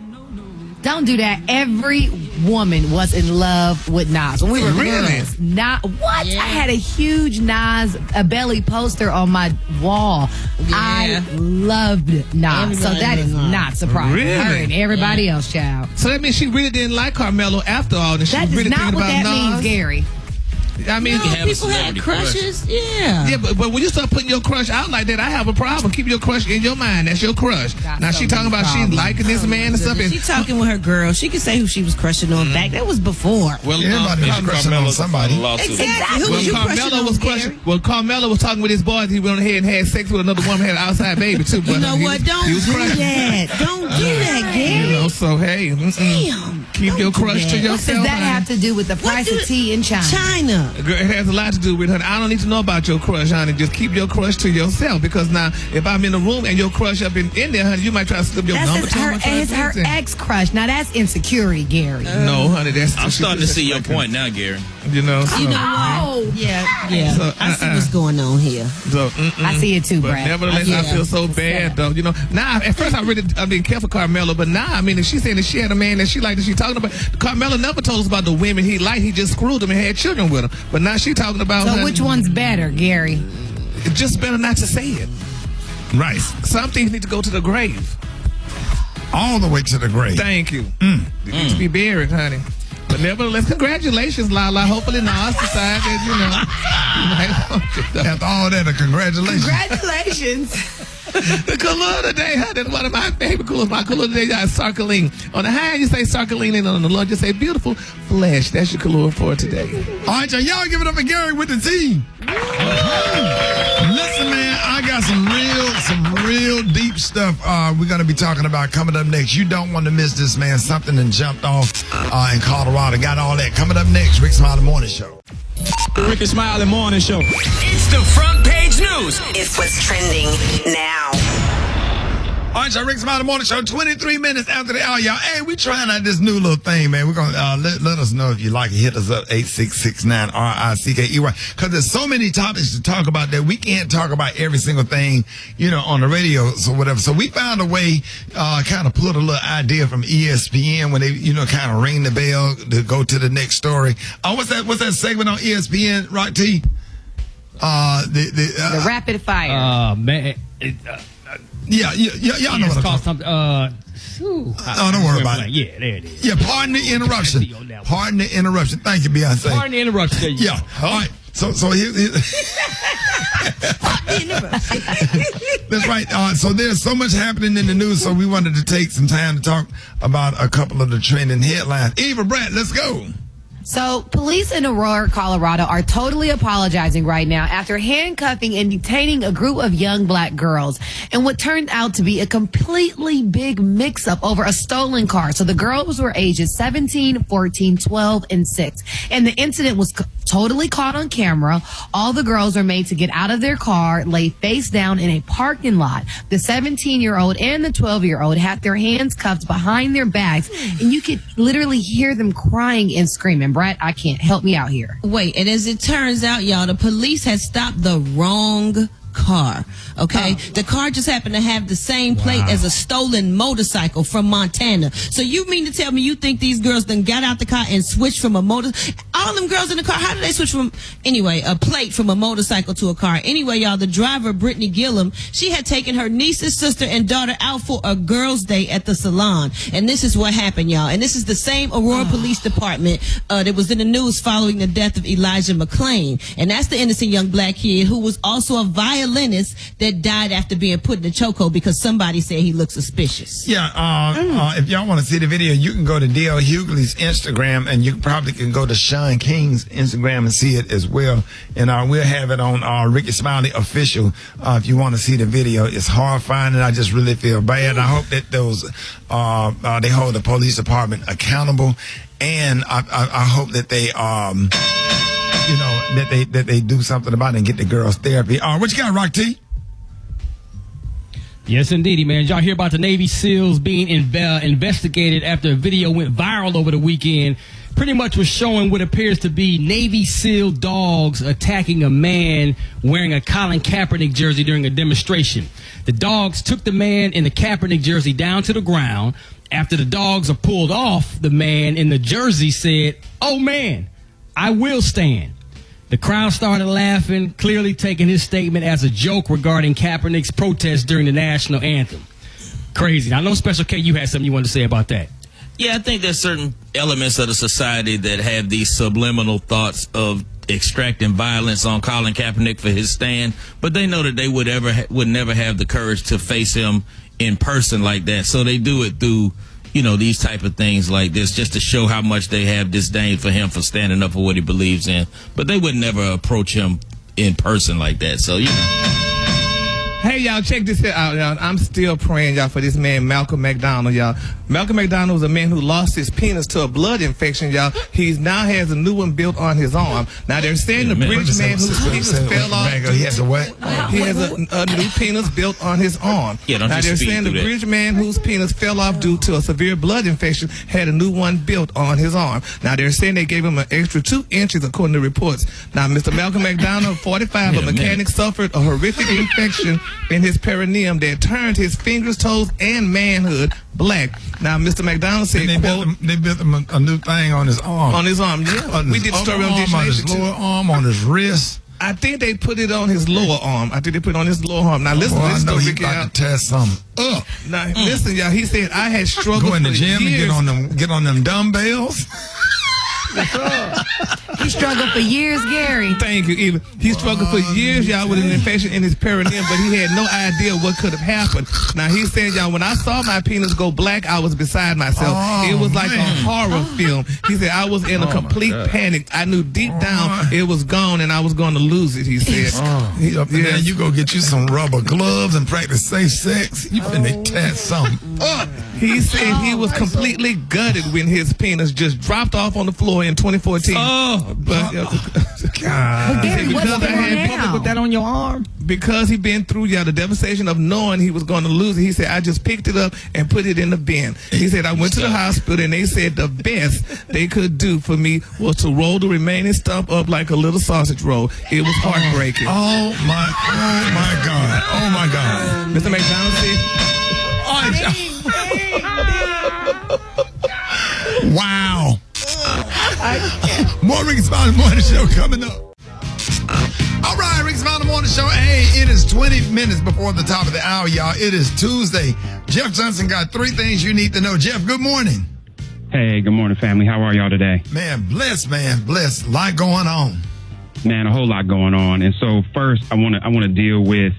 B: Don't do that. Every woman was in love with Nas when we were girls. What? Yeah. I had a huge Nas belly poster on my wall. Yeah. I loved Nas, so that is not surprising.
D: Really?
B: Her and everybody else, child.
D: So that means she really didn't like Carmelo after all. And she
B: that
D: was really
B: is not
D: thinking
B: what
D: about
B: that
D: Nas.
B: means, Gary.
D: I mean,
E: people had crushes. Yeah,
D: but when you start putting your crush out like that, I have a problem. Keep your crush in your mind. That's your crush. Now she talking about she liking this man and stuff.
E: She talking with her girl. She can say who she was crushing on back. That was before.
G: Well,
A: everybody was crushing on somebody.
E: Exactly. Who was you
D: Carmelo was
E: crushing on,
D: Well, Carmelo was talking with his boys. He went ahead and had sex with another woman, had an outside baby too. But
E: you know what? Don't do that. Don't do that, Gary.
D: So hey, keep your crush to yourself.
B: What does that have to do with the price of tea in China?
E: China.
D: Girl, it has a lot to do with her. I don't need to know about your crush, honey. Just keep your crush to yourself, because now if I'm in the room and your crush up in there, honey, you might try to slip your number to her.
B: It's her ex-crush. Now that's insecurity, Gary.
D: No, honey, that's.
G: I'm starting to see your point now, Gary.
D: So,
E: you know what? Yeah. So, I see what's going on here.
D: So,
B: I see it too,
D: but
B: Brad.
D: nevertheless, I feel so bad, though. Now at first I've been careful Carmelo, but now I mean, if she said that she had a man that she liked, that she talking about, Carmelo never told us about the women he liked. He just screwed them and had children with them. But now she talking about.
B: So which one's better, Gary?
D: It's just better not to say it.
A: Right.
D: Some things need to go to the grave.
A: All the way to the grave.
D: Thank you. It needs to be buried, honey. But nevertheless, congratulations, Lala. Hopefully Nas decides that,
A: After all that, congratulations.
B: Congratulations.
D: The color of the day, honey, one of my favorite colors. My color of the day is sarcoline. On the high, you say sarcoline, and on the low, you say beautiful flesh. That's your color for today.
A: All right, y'all give it up for Gary with the T. Listen, man, I got some real deep stuff we're going to be talking about coming up next. You don't want to miss this, man. Something that jumped off in Colorado. Got all that coming up next. Rickey Smiley Morning Show.
C: Rickey Smiley Morning Show.
N: It's the front page news.
J: It's what's trending now.
A: All right, y'all, Rickey Smiley Morning Show, 23 minutes after the hour, y'all. Hey, we trying out this new little thing, man. We're going to let us know if you like it. Hit us up, 866-9-RICKEY. Because there's so many topics to talk about that we can't talk about every single thing, on the radio, so whatever. So we found a way, kind of put a little idea from ESPN when they, kind of ring the bell to go to the next story. What's that segment on ESPN, Rock T?
B: The rapid fire.
C: Man.
A: Y'all know what I'm talking about. Don't worry about it.
C: Yeah, there it is.
A: Yeah, pardon the interruption. Pardon the interruption. Thank you, Beyonce.
C: Pardon the interruption.
A: Yeah. All right. So here. That's right. So there's so much happening in the news, so we wanted to take some time to talk about a couple of the trending headlines. Eva, Brett, let's go.
B: So, police in Aurora, Colorado are totally apologizing right now after handcuffing and detaining a group of young black girls in what turned out to be a completely big mix-up over a stolen car. So, the girls were ages 17, 14, 12, and 6. And the incident was totally caught on camera. All the girls are made to get out of their car, lay face down in a parking lot. The 17-year-old and the 12-year-old had their hands cuffed behind their backs, and you could literally hear them crying and screaming. Brett, I can't. Help me out here.
E: Wait, and as it turns out, y'all, the police had stopped the wrong car. Okay, the car just happened to have the same plate as a stolen motorcycle from Montana. So you mean to tell me you think these girls then got out the car and switched from a all them girls in the car, how did they switch from a plate from a motorcycle to a car? Anyway, y'all, the driver, Brittany Gillum, she had taken her niece's sister and daughter out for a girls' day at the salon. And this is what happened, y'all. And this is the same Aurora Police Department that was in the news following the death of Elijah McClain. And that's the innocent young black kid who was also a violinist that died after being put in the chokehold because somebody said he looked suspicious.
A: Yeah, if y'all want to see the video, you can go to D.L. Hughley's Instagram, and you probably can go to Sean King's Instagram and see it as well. And we'll have it on Rickey Smiley Official if you want to see the video. It's horrifying, and I just really feel bad. I hope that those they hold the police department accountable, and I hope that they that they do something about it and get the girls therapy. What you got, Rock T?
C: Yes, indeedy, man. Did y'all hear about the Navy SEALs being investigated after a video went viral over the weekend? Pretty much was showing what appears to be Navy SEAL dogs attacking a man wearing a Colin Kaepernick jersey during a demonstration. The dogs took the man in the Kaepernick jersey down to the ground. After the dogs are pulled off, the man in the jersey said, "Oh man, I will stand." The crowd started laughing, clearly taking his statement as a joke regarding Kaepernick's protest during the national anthem. Crazy. I know, Special K, you had something you wanted to say about that.
G: Yeah, I think there's certain elements of the society that have these subliminal thoughts of extracting violence on Colin Kaepernick for his stand, but they know that they would never have the courage to face him in person like that. So they do it through, these type of things like this, just to show how much they have disdain for him for standing up for what he believes in. But they would never approach him in person like that. So,
D: Hey, y'all, check this out, y'all. I'm still praying, y'all, for this man, Malcolm McDonald, y'all. Malcolm McDonald was a man who lost his penis to a blood infection, y'all. He now has a new one built on his arm. Now, they're saying the British man whose penis fell off.
A: He has a what?
D: He has a new penis built on his arm.
G: Yeah, don't
D: now, they're saying the British man whose penis fell off due to a severe blood infection had a new one built on his arm. Now, they're saying they gave him an extra 2 inches, according to reports. Now, Mr. Malcolm McDonald, 45, a mechanic, suffered a horrific infection in his perineum that turned his fingers, toes, and manhood black. Now, Mr. McDonald said,
A: they built him a new thing on his arm.
D: On his arm, yeah. We did a story on Dish
A: on his
D: Nation,
A: lower arm, on his wrist.
D: I think they put it on his lower arm. I think they put it on his lower arm. Now, listen
A: I know
D: to
A: he's
D: Rickey
A: about
D: out.
A: to test something up.
D: Now, listen, y'all. He said, I had struggled
A: Go in the
D: for
A: gym
D: years.
A: and get on them dumbbells.
B: He struggled for years, Gary.
D: Thank you, Eva. He struggled for years, y'all, with an infection in his perineum, but he had no idea what could have happened. Now, he said, y'all, when I saw my penis go black, I was beside myself. It was like a horror film. He said, I was in a complete panic. I knew deep down it was gone and I was going to lose it, he said.
A: Then you go get you some rubber gloves and practice safe sex. You finna test something up.
D: He said he was completely gutted when his penis just dropped off on the floor in 2014.
A: God.
B: But Gary, what's
D: Because I
B: going
D: had
B: now?
C: Put that on your arm.
D: Because he been through the devastation of knowing he was going to lose it. He said, I just picked it up and put it in the bin. He said, I went to the hospital and they said the best they could do for me was to roll the remaining stump up like a little sausage roll. It was heartbreaking.
A: Oh my God. Oh my God.
D: Mr. McDonald said,
A: Wow. More Rickey Smiley Morning Show coming up. All right, Rickey Smiley Morning Show. Hey, it is 20 minutes before the top of the hour, y'all. It is Tuesday. Jeff Johnson got 3 things you need to know. Jeff, good morning.
N: Hey, good morning, family. How are y'all today?
A: Man, bless. A lot going on.
N: Man, a whole lot going on. And so first, I want to deal with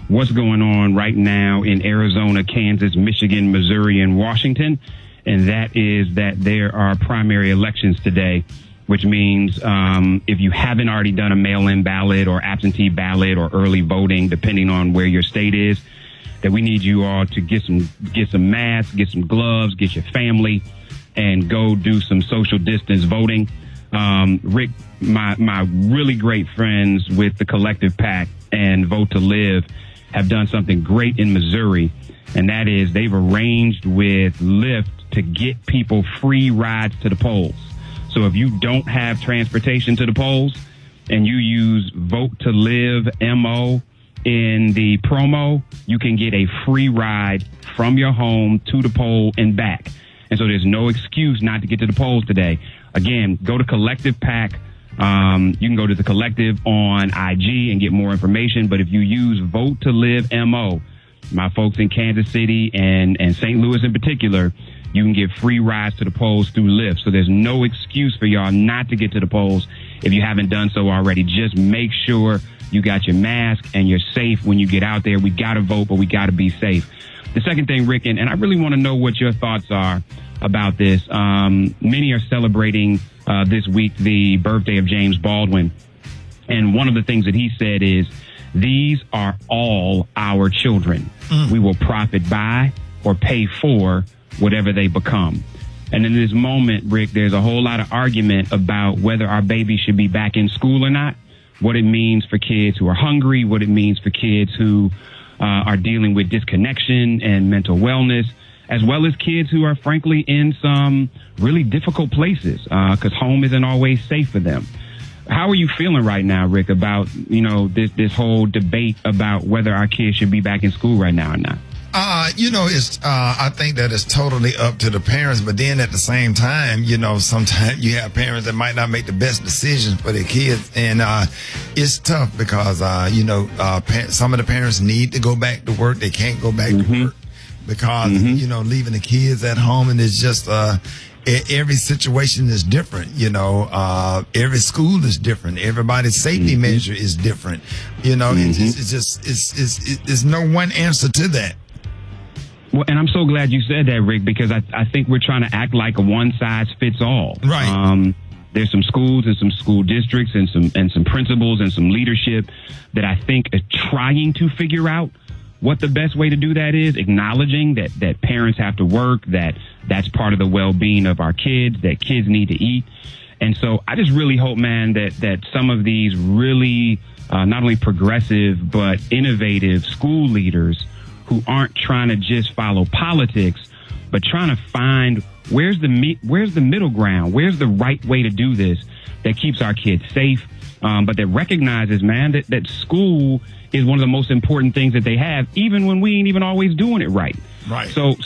N: what's going on right now in Arizona, Kansas, Michigan, Missouri, and Washington. And that is that there are primary elections today, which means if you haven't already done a mail-in ballot or absentee ballot or early voting, depending on where your state is, that we need you all to get some masks, get some gloves, get your family, and go do some social distance voting. Rick, my really great friends with the Collective PAC and Vote to Live have done something great in Missouri, and that is they've arranged with Lyft to get people free rides to the polls. So if you don't have transportation to the polls and you use Vote to Live MO in the promo, you can get a free ride from your home to the poll and back. And so there's no excuse not to get to the polls today. Again, go to Collective PAC. You can go to the Collective on IG and get more information. But if you use Vote to Live MO, my folks in Kansas City and St. Louis in particular, you can get free rides to the polls through Lyft. So there's no excuse for y'all not to get to the polls if you haven't done so already. Just make sure you got your mask and you're safe when you get out there. We got to vote, but we got to be safe. The second thing, Rick, and I really want to know what your thoughts are about this. Many are celebrating this week the birthday of James Baldwin. And one of the things that he said is, these are all our children. We will profit by or pay for whatever they become. And in this moment, Rick, there's a whole lot of argument about whether our babies should be back in school or not, what it means for kids who are hungry, what it means for kids who are dealing with disconnection and mental wellness, as well as kids who are frankly in some really difficult places because home isn't always safe for them. How are you feeling right now, Rick, about, this whole debate about whether our kids should be back in school right now or not?
A: I think that it's totally up to the parents, but then at the same time, sometimes you have parents that might not make the best decisions for their kids, and it's tough because some of the parents need to go back to work. They can't go back to work because leaving the kids at home, and it's just every situation is different. Every school is different. Everybody's safety measure is different. It's no one answer to that.
N: Well, and I'm so glad you said that, Rick, because I think we're trying to act like a one size fits all.
A: Right.
N: There's some schools and some school districts and some principals and some leadership that I think are trying to figure out what the best way to do that is, acknowledging that parents have to work, that's part of the well-being of our kids, that kids need to eat. And so I just really hope, man, that some of these really not only progressive but innovative school leaders who aren't trying to just follow politics, but trying to find where's the middle ground, where's the right way to do this that keeps our kids safe, but that recognizes, man, that school is one of the most important things that they have, even when we ain't even always doing it right.
A: Right.
N: So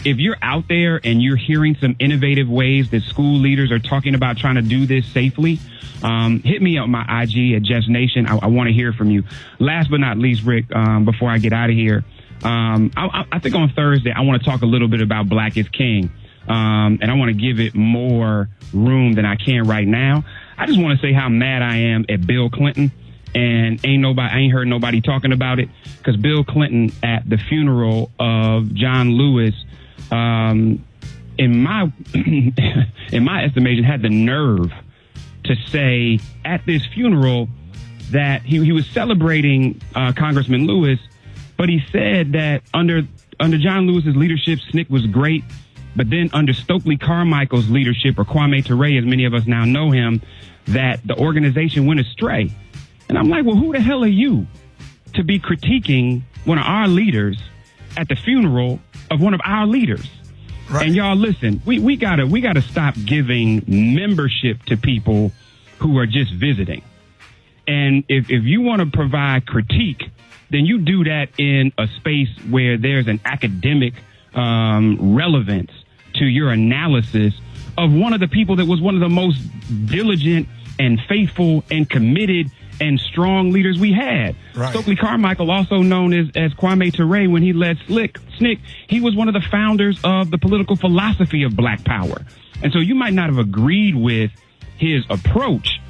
N: if you're out there and you're hearing some innovative ways that school leaders are talking about trying to do this safely, hit me up my IG at Jeff's Nation. I want to hear from you. Last but not least, Rick, before I get out of here, I think on Thursday, I want to talk a little bit about Black is King. And I want to give it more room than I can right now. I just want to say how mad I am at Bill Clinton. And I ain't heard nobody talking about it, because Bill Clinton at the funeral of John Lewis, in my estimation, had the nerve to say at this funeral that he was celebrating Congressman Lewis, but he said that under John Lewis's leadership, SNCC was great, But then under Stokely Carmichael's leadership, or Kwame Ture, as many of us now know him, that the organization went astray. And I'm like, well, who the hell are you to be critiquing one of our leaders at the funeral of one of our leaders? Right. And y'all, listen, we gotta stop giving membership to people who are just visiting. And if you want to provide critique, then you do that in a space where there's an academic relevance to your analysis of one of the people that was one of the most diligent and faithful and committed and strong leaders we had. Right. Stokely Carmichael, also known as Kwame Ture, when he led SNCC, he was one of the founders of the political philosophy of Black Power. And so you might not have agreed with his approach,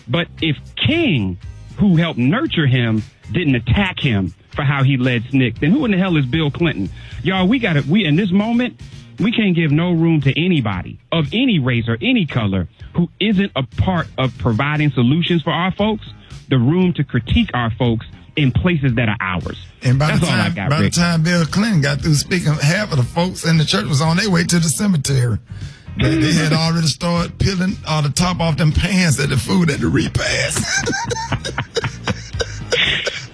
N: but if King, who helped nurture him, didn't attack him for how he led SNCC, then who in the hell is Bill Clinton? Y'all, we in this moment, we can't give no room to anybody of any race or any color who isn't a part of providing solutions for our folks, the room to critique our folks in places that are ours.
A: And by
N: That's
A: the
N: all I
A: time,
N: got,
A: by
N: Rick.
A: the time Bill Clinton got through speaking, half of the folks in the church was on their way to the cemetery. They had already started peeling all the top off them pans at the food at the repast.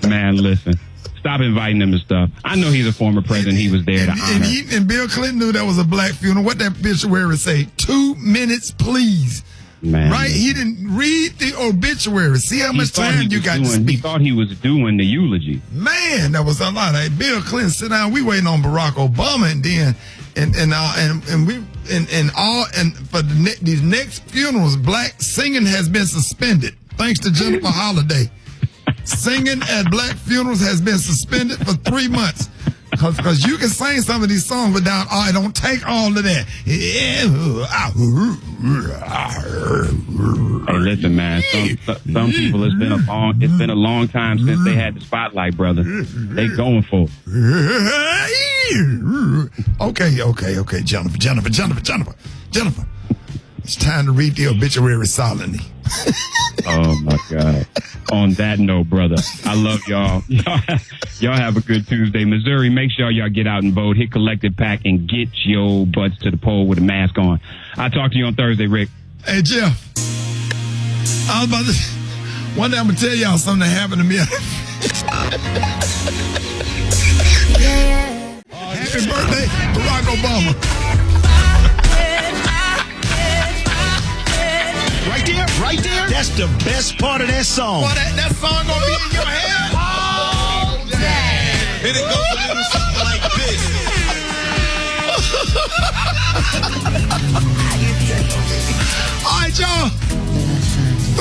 N: Man, listen. Stop inviting him to stuff. I know he's a former president. He was there to honor.
A: And Bill Clinton knew that was a black funeral. What that obituary say? 2 minutes, please.
N: Man,
A: right? He didn't read the obituary. See how much time you got to speak.
N: He thought he was doing the eulogy.
A: Man, that was a lot. Hey, Bill Clinton, sit down. We waiting on Barack Obama, and then for these next funerals, black singing has been suspended thanks to Jennifer Holliday. Singing at black funerals has been suspended for 3 months. Because you can sing some of these songs without, it don't take all of that.
N: Hey, listen, man. Some people, it's been a long time since they had the spotlight, brother. They going for it.
A: Okay, Jennifer. It's time to read the obituary silently.
N: Oh my God. On that note, brother, I love y'all. Y'all have a good Tuesday. Missouri, make sure y'all get out and vote. Hit Collective Pack and get your butts to the poll with a mask on. I'll talk to you on Thursday, Rick.
A: Hey, Jeff. I was about to... One day I'm going to tell y'all something that happened to me. Happy birthday, Barack Obama.
P: Right there. That's the best part of that song.
A: Boy, that song gonna be in your head all day.
P: And it goes a little something like this.
A: All right, y'all.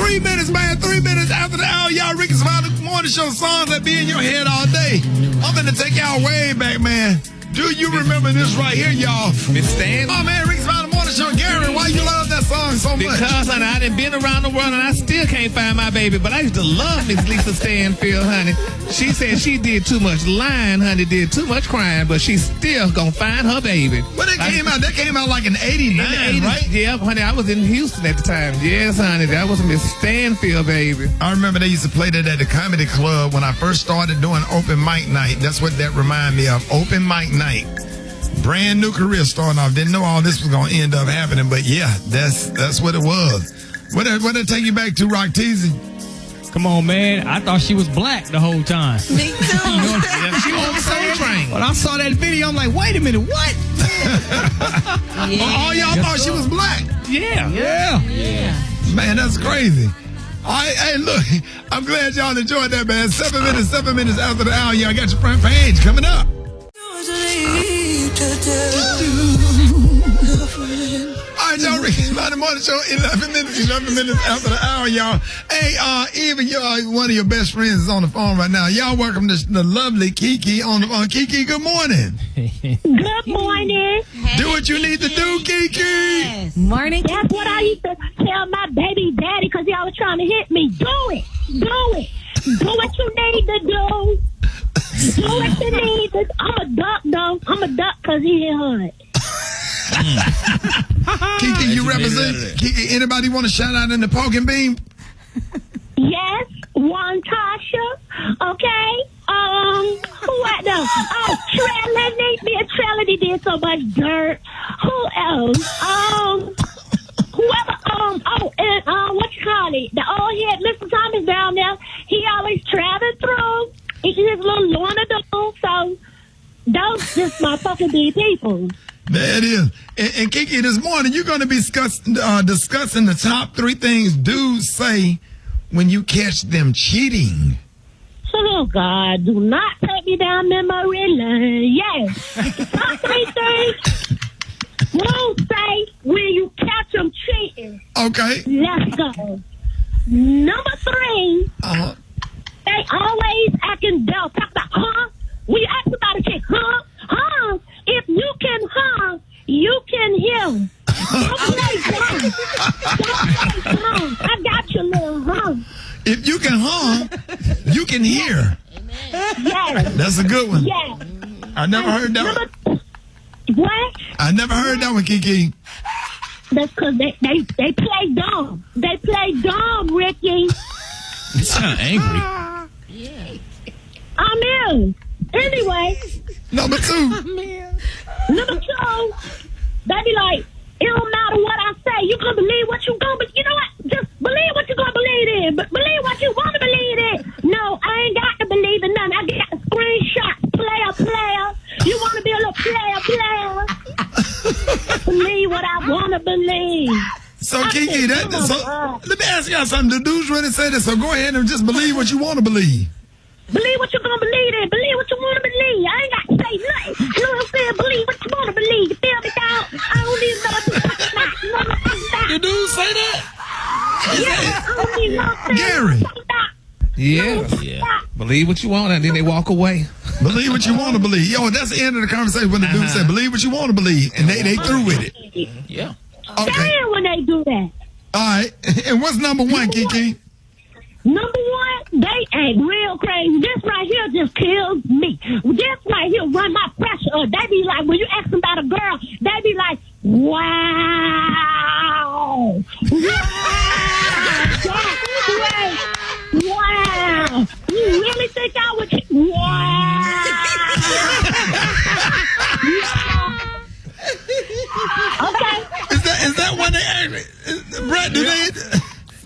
A: 3 minutes, man. 3 minutes after the hour, y'all. Rickey Smiley Morning Show songs that be in your head all day. I'm gonna take y'all way back, man. Do you remember this right here, y'all?
D: Miss Stan?
A: Oh, man, Rickey Smiley Morning Show. Gary, why you love that song so much?
D: Because, honey, I done been around the world and I still can't find my baby. But I used to love Miss Lisa Stanfield, honey. She said she did too much lying, honey, did too much crying, but she's still gonna find her baby.
A: When it came out, that came out like in 89, right?
D: Yeah, honey, I was in Houston at the time. Yes, honey, that was Miss Stanfield, baby.
A: I remember they used to play that at the comedy club when I first started doing open mic night. That's what that reminded me of, open mic night. Brand new career starting off. Didn't know all this was going to end up happening, but yeah, that's what it was. What did it take you back to, Rock Teasy?
C: Come on, man. I thought she was black the whole time.
E: Me too.
C: You know, she was on the Soul Train. When I saw that video, I'm like, wait a minute, what?
A: All y'all thought she was black?
C: Yeah.
A: Man, that's crazy. All right, hey, look, I'm glad y'all enjoyed that, man. 7 minutes after the hour, y'all got your front page coming up. All right, y'all, Rickey Smiley Morning Show, 11 minutes after the hour, y'all. Hey, even one of your best friends is on the phone right now. Y'all welcome the lovely Kiki on the phone. Kiki, good morning.
Q: Good morning.
A: Do what you need to do, Kiki.
B: Yes. Morning.
Q: That's what I used to tell my baby daddy because he always trying to hit me. Do it. Do what you need to do. Do what you need to. I'm a duck, though. I'm a duck because he hit hard.
A: Kiki, you represent. Kiki, anybody want to shout out in the Poking Beam?
Q: Yes, one Tasha. Okay. Who at the? Oh, Trellis. Me and Trellis did so much dirt. Who else? Whoever, and what you call it? The old head, Mr. Thomas down there, he always traveling through, eating his little Lorna Doone, so those just my fucking big people.
A: There it is. And Kiki, this morning, you're going to be discussing the top 3 things dudes say when you catch them cheating.
Q: Oh, God, do not take me down memory lane. Yes. The top 3 things dudes say when you catch them cheating.
A: Okay.
Q: Let's go. Number 3, they always acting dumb. Talk about, when you ask about a chick, if you can, you can hear. Don't play dumb. Don't play dumb. I got you, little
A: If you can you can hear.
Q: Yes.
A: That's a good one.
Q: Yes.
A: I never heard that one.
Q: What?
A: I never heard that one, Kiki.
Q: That's because they play dumb. They play dumb, Ricky.
G: You sound angry.
Q: I'm in. Anyway.
A: Number 2.
Q: Number 2, they be like, it don't matter what I say. You gonna believe what you gonna believe. You know what? Just believe what you gonna believe in. But believe what you wanna believe in. No, I ain't got to believe in nothing. I got the screenshot. Player. You wanna be a little player. Believe what I wanna believe.
A: So, Kiki, let me ask y'all something. The dudes really say this, so go ahead and just believe what you want to believe.
Q: Believe what you're gonna believe in. Believe what you want to believe. I ain't got to say nothing. You know what I'm saying? Believe what you want to believe. You feel me, dog? I don't even know what you're talking about. You know what I'm talking about?
D: The dudes say that?
Q: Yeah, I don't even know what I'm saying.
A: Gary.
D: Yeah. Believe what you want, and then they walk away.
A: Believe what you want to believe. Yo, that's the end of the conversation when the dude said, believe what you want to believe. And they through with it.
D: Yeah.
A: Okay.
Q: Damn when they do that.
A: All right. And what's number 1, Kiki?
Q: Number 1, they act real crazy. This right here just kills me. This right here run my pressure up. They be like, when you ask them about a girl, they be like, wow. Wow. You really think I would? Wow. Okay.
A: Is that what they act? Brett, do they?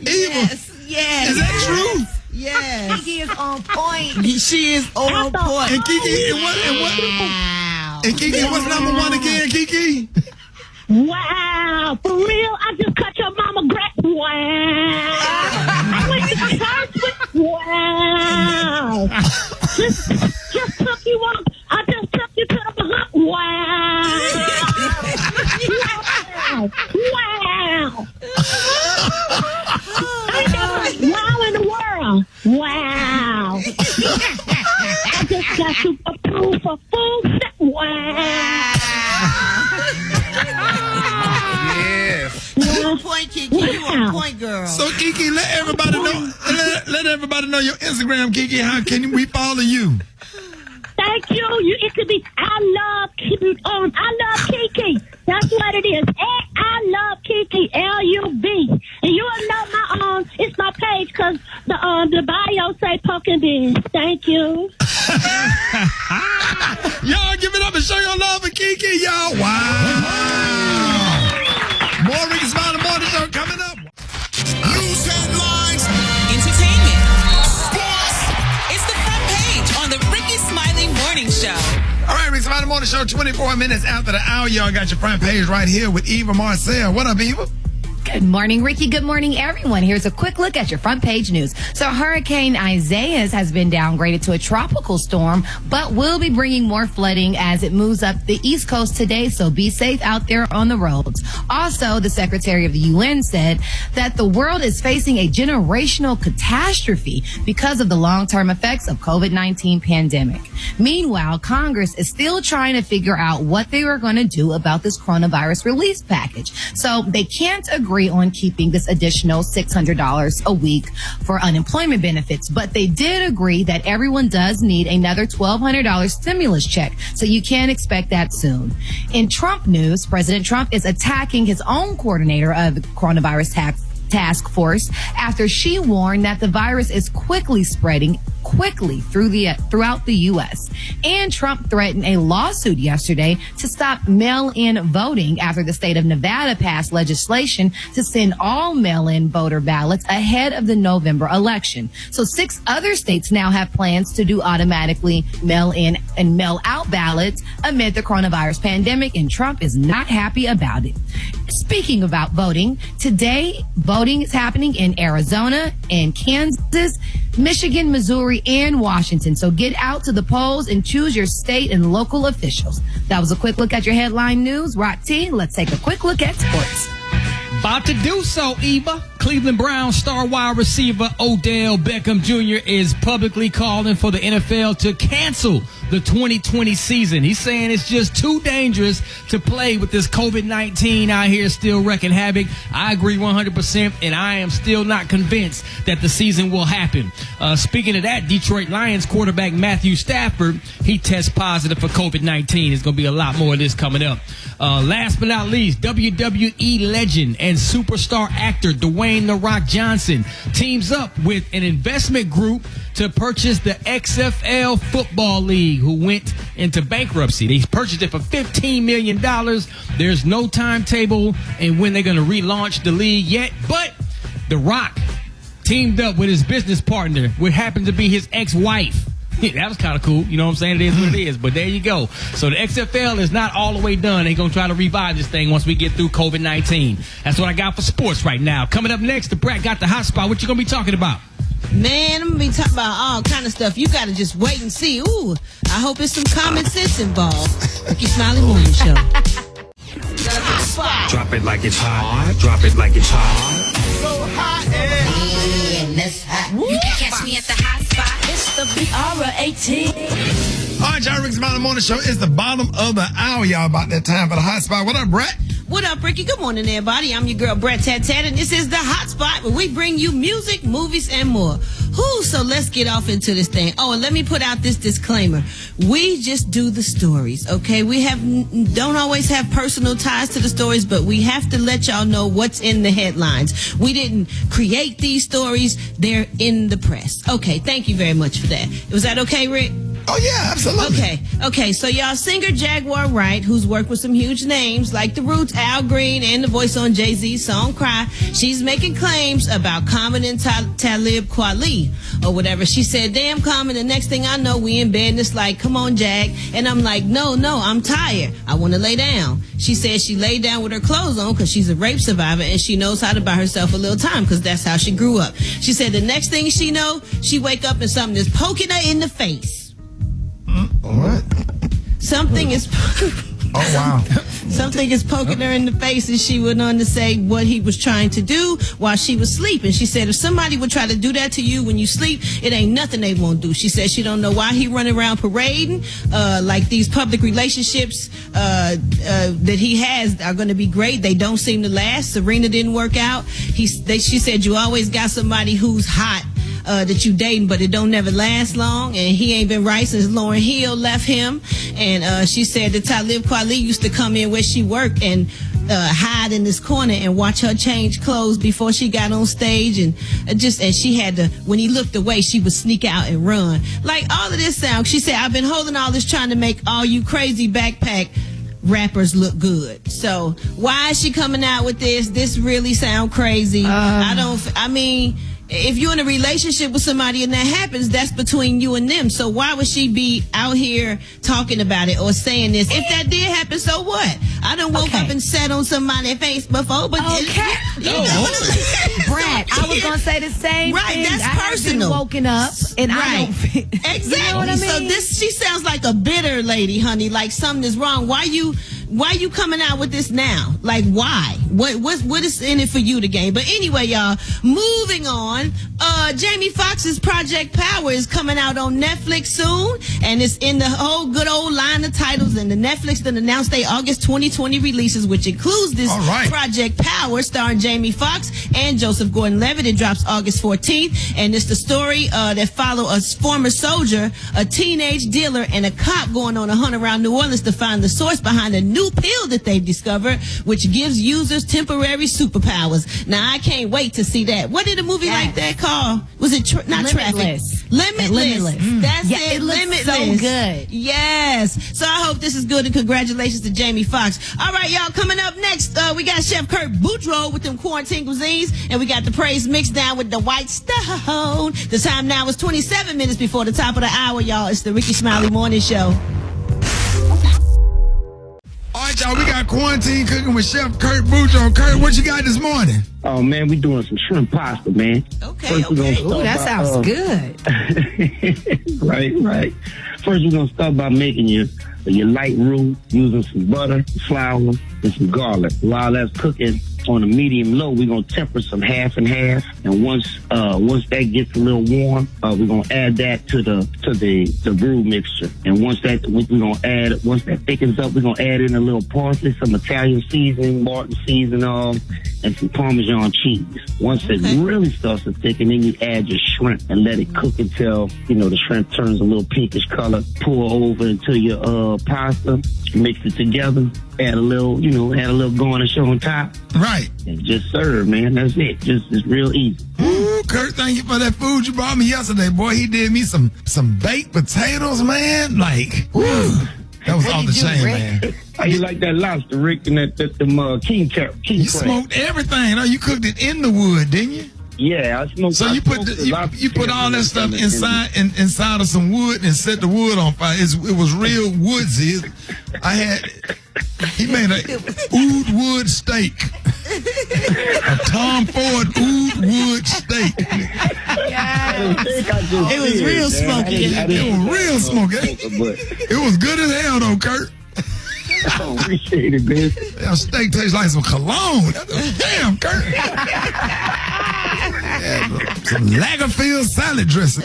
A: Evil.
E: Yes.
A: Is that true?
E: Yes.
B: Kiki is on point.
E: She is on point.
A: And Kiki, and Kiki, what's number 1 again, Kiki?
Q: Wow. For real? I just cut your mama great. Wow. I went to the church. Wow. Just took you on. I just took you to the hump. Wow. Wow. Ain't that much wow in the world? Wow. I just got you approved for full set. Wow.
D: Yes.
E: You on point, Kiki. You on point, girl.
A: So, Kiki, let everybody know. Let everybody know your Instagram, Kiki. How can we follow you?
Q: Thank you. It could be I love Kiki. That's what it is. I love Kiki. LUV. And you'll know my it's my page because the bio say pumpkin beans. Thank you.
A: Y'all give it up and show your love for Kiki, y'all. Wow. More Rickey Smiley Morning Show coming up.
J: News headlines.
R: Entertainment. Sports. It's the front page on the Rickey Smiley Morning Show.
A: All right, Rickey Smiley Morning Show, 24 minutes after the hour. Y'all got your front page right here with Eva Marcel. What up, Eva?
B: Good morning, Ricky. Good morning, everyone. Here's a quick look at your front page news. So Hurricane Isaias has been downgraded to a tropical storm, but will be bringing more flooding as it moves up the East Coast today. So be safe out there on the roads. Also, the Secretary of the UN said that the world is facing a generational catastrophe because of the long-term effects of COVID-19 pandemic. Meanwhile, Congress is still trying to figure out what they were going to do about this coronavirus relief package. So they can't agree on keeping this additional $600 a week for unemployment benefits, but they did agree that everyone does need another $1,200 stimulus check, so you can expect that soon. In Trump news, President Trump is attacking his own coordinator of coronavirus task force after she warned that the virus is quickly spreading throughout the U.S. And Trump threatened a lawsuit yesterday to stop mail-in voting after the state of Nevada passed legislation to send all mail-in voter ballots ahead of the November election. So 6 other states now have plans to do automatically mail-in and mail-out ballots amid the coronavirus pandemic, and Trump is not happy about it. Speaking about voting, today voting is happening in Arizona and Kansas, Michigan, Missouri, and Washington. So get out to the polls and choose your state and local officials. That was a quick look at your headline news. Rock T, let's take a quick look at sports.
C: About to do so, Eva. Cleveland Browns star wide receiver Odell Beckham Jr. is publicly calling for the NFL to cancel the 2020 season. He's saying it's just too dangerous to play with this COVID-19 out here still wreaking havoc. I agree 100%, and I am still not convinced that the season will happen. Speaking of that, Detroit Lions quarterback Matthew Stafford, he tests positive for COVID-19. There's going to be a lot more of this coming up. Last but not least, WWE legend and superstar actor Dwayne "The Rock" Johnson teams up with an investment group to purchase the XFL Football League, who went into bankruptcy. They purchased it for $15 million. There's no timetable and when they're going to relaunch the league yet, but The Rock teamed up with his business partner, which happened to be his ex-wife. That was kind of cool. You know what I'm saying? It is what it is. But there you go. So the XFL is not all the way done. They're going to try to revive this thing once we get through COVID-19. That's what I got for sports right now. Coming up next, the Brat got the hot spot. What you going to be talking about?
E: Man, I'm going to be talking about all kind of stuff. You got to just wait and see. Ooh, I hope it's some common sense involved. Rickey Smiley Morning Show. The hot spot.
S: Drop it like it's hot. Drop it like it's hot.
J: So hot and that's hot. You can catch me at the hot spot. It's the BR18.
A: All right, y'all, Rickey Smiley Morning Show. It's the bottom of the hour, y'all. About that time for the hot spot. What up, Brett?
E: What up, Ricky? Good morning, everybody. I'm your girl, Brett Tat Tat, and this is the hot spot where we bring you music, movies, and more. So let's get off into this thing. Oh, and let me put out this disclaimer. We just do the stories, okay? We don't always have personal ties to the stories, but we have to let y'all know what's in the headlines. We didn't create these stories. They're in the press. Okay, thank you very much for that. Was that okay, Rick?
A: Oh, yeah, absolutely.
E: Okay. So, y'all, singer Jaguar Wright, who's worked with some huge names like The Roots, Al Green, and the voice on Jay-Z's song Cry, she's making claims about Common and Talib Kweli or whatever. She said, damn, Common, the next thing I know, we in bed, and it's like, come on, Jag. And I'm like, no, I'm tired. I want to lay down. She said she laid down with her clothes on because she's a rape survivor, and she knows how to buy herself a little time because that's how she grew up. She said the next thing she know, she wake up and something is poking her in the face.
A: What?
E: Something is Something is poking her in the face, and she went on to say what he was trying to do while she was sleeping. She said if somebody would try to do that to you when you sleep, it ain't nothing they won't do. She said she don't know why he running around parading like these public relationships that he has are going to be great. They don't seem to last. Serena didn't work out. She said you always got somebody who's hot that you dating, but it don't never last long, and he ain't been right since Lauryn Hill left him. And she said that Talib Kweli used to come in where she worked and hide in this corner and watch her change clothes before she got on stage, and she had to, when he looked away, she would sneak out and run. Like all of this sound. She said, I've been holding all this trying to make all you crazy backpack rappers look good. So why is she coming out with this? This really sound crazy. If you're in a relationship with somebody and that happens, that's between you and them. So why would she be out here talking about it or saying this? If that did happen, so what? I done woke up and sat on somebody's face before, but
B: Brad, I was gonna say the same
E: right,
B: thing.
E: That's
B: I
E: personal.
B: Woken up and I don't fit.
E: Exactly.
B: You know what I mean?
E: So she sounds like a bitter lady, honey. Like something is wrong. Why you coming out with this now? Like why? What is in it for you to gain? But anyway, y'all, moving on. Jamie Foxx's Project Power is coming out on Netflix soon, and it's in the whole good old line of titles. And the Netflix then announced their August 2020 releases, which includes this Project Power starring Jamie Foxx and Joseph Gordon-Levitt. It drops August 14th, and it's the story that follow a former soldier, a teenage dealer, and a cop going on a hunt around New Orleans to find the source behind a new pill that they've discovered, which gives users temporary superpowers. Now, I can't wait to see that. What did a movie like that call? Was it not
B: Limitless.
E: Traffic? Limitless. That's it.
B: It looks
E: Limitless.
B: so good.
E: Yes. So I hope this is good, and congratulations to Jamie Foxx. All right, y'all, coming up next, we got Chef Kurt Boudreaux with them quarantine cuisines, and we got the praise mix down with the White Stone. The time now is 27 minutes before the top of the hour, y'all. It's the Rickey Smiley Morning Show.
A: All right, y'all, we got quarantine cooking with Chef Kurt Boudreaux. Kurt, what you got this morning?
T: Oh, man, we doing some shrimp pasta, man.
E: Okay,
B: Ooh, that sounds good.
T: Right. First, we're going to start by making your light roux using some butter, flour, and some garlic. While that's cooking on a medium low, we're going to temper some half and half. And once that gets a little warm, we're going to add that to the roux mixture. And once that thickens up, we're going to add in a little parsley, some Italian seasoning, Martin seasoning, and some Parmesan cheese. Once it really starts to thicken, then you add your shrimp and let it cook until, the shrimp turns a little pinkish color. Pour over into your pasta, mix it together, add a little garnish on top.
A: Right.
T: And just serve, man. That's it. It's real easy.
A: Ooh, Kurt, thank you for that food you brought me yesterday, boy. He did me some baked potatoes, man. Like, woo. That was off the chain, man.
T: How you like that lobster, Rick, and them king crab?
A: You smoked everything. You cooked it in the wood, didn't you?
T: Yeah, I smoked.
A: So you put all that stuff inside of some wood and set the wood on fire. It was real woodsy. He made a oud wood steak, a Tom Ford oud wood steak.
E: It was real smoky.
A: It was real smoky. It was good as hell, though, Kurt.
T: I appreciate it, man.
A: That steak tastes like some cologne. Damn, Kurt. Some Lagerfield salad dressing.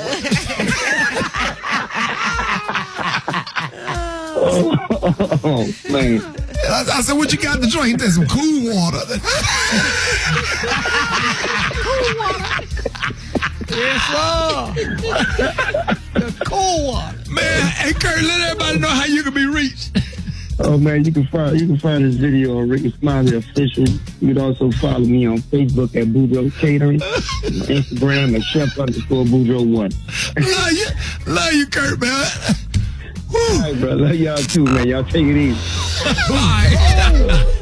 T: Oh, man.
A: I said, what you got to drink? There's some cool water.
C: Cool water. Yes, sir. The cool water.
A: Man, hey, Kurt, let everybody know how you can be reached.
T: Oh, man, you can find this video on Rickey Smiley Official. You can also follow me on Facebook at Boudreaux Catering, Instagram at Chef_Boudreaux1.
A: Love you, Kurt, man.
T: All right, bro. Love y'all too, man. Y'all take it easy.
A: Bye.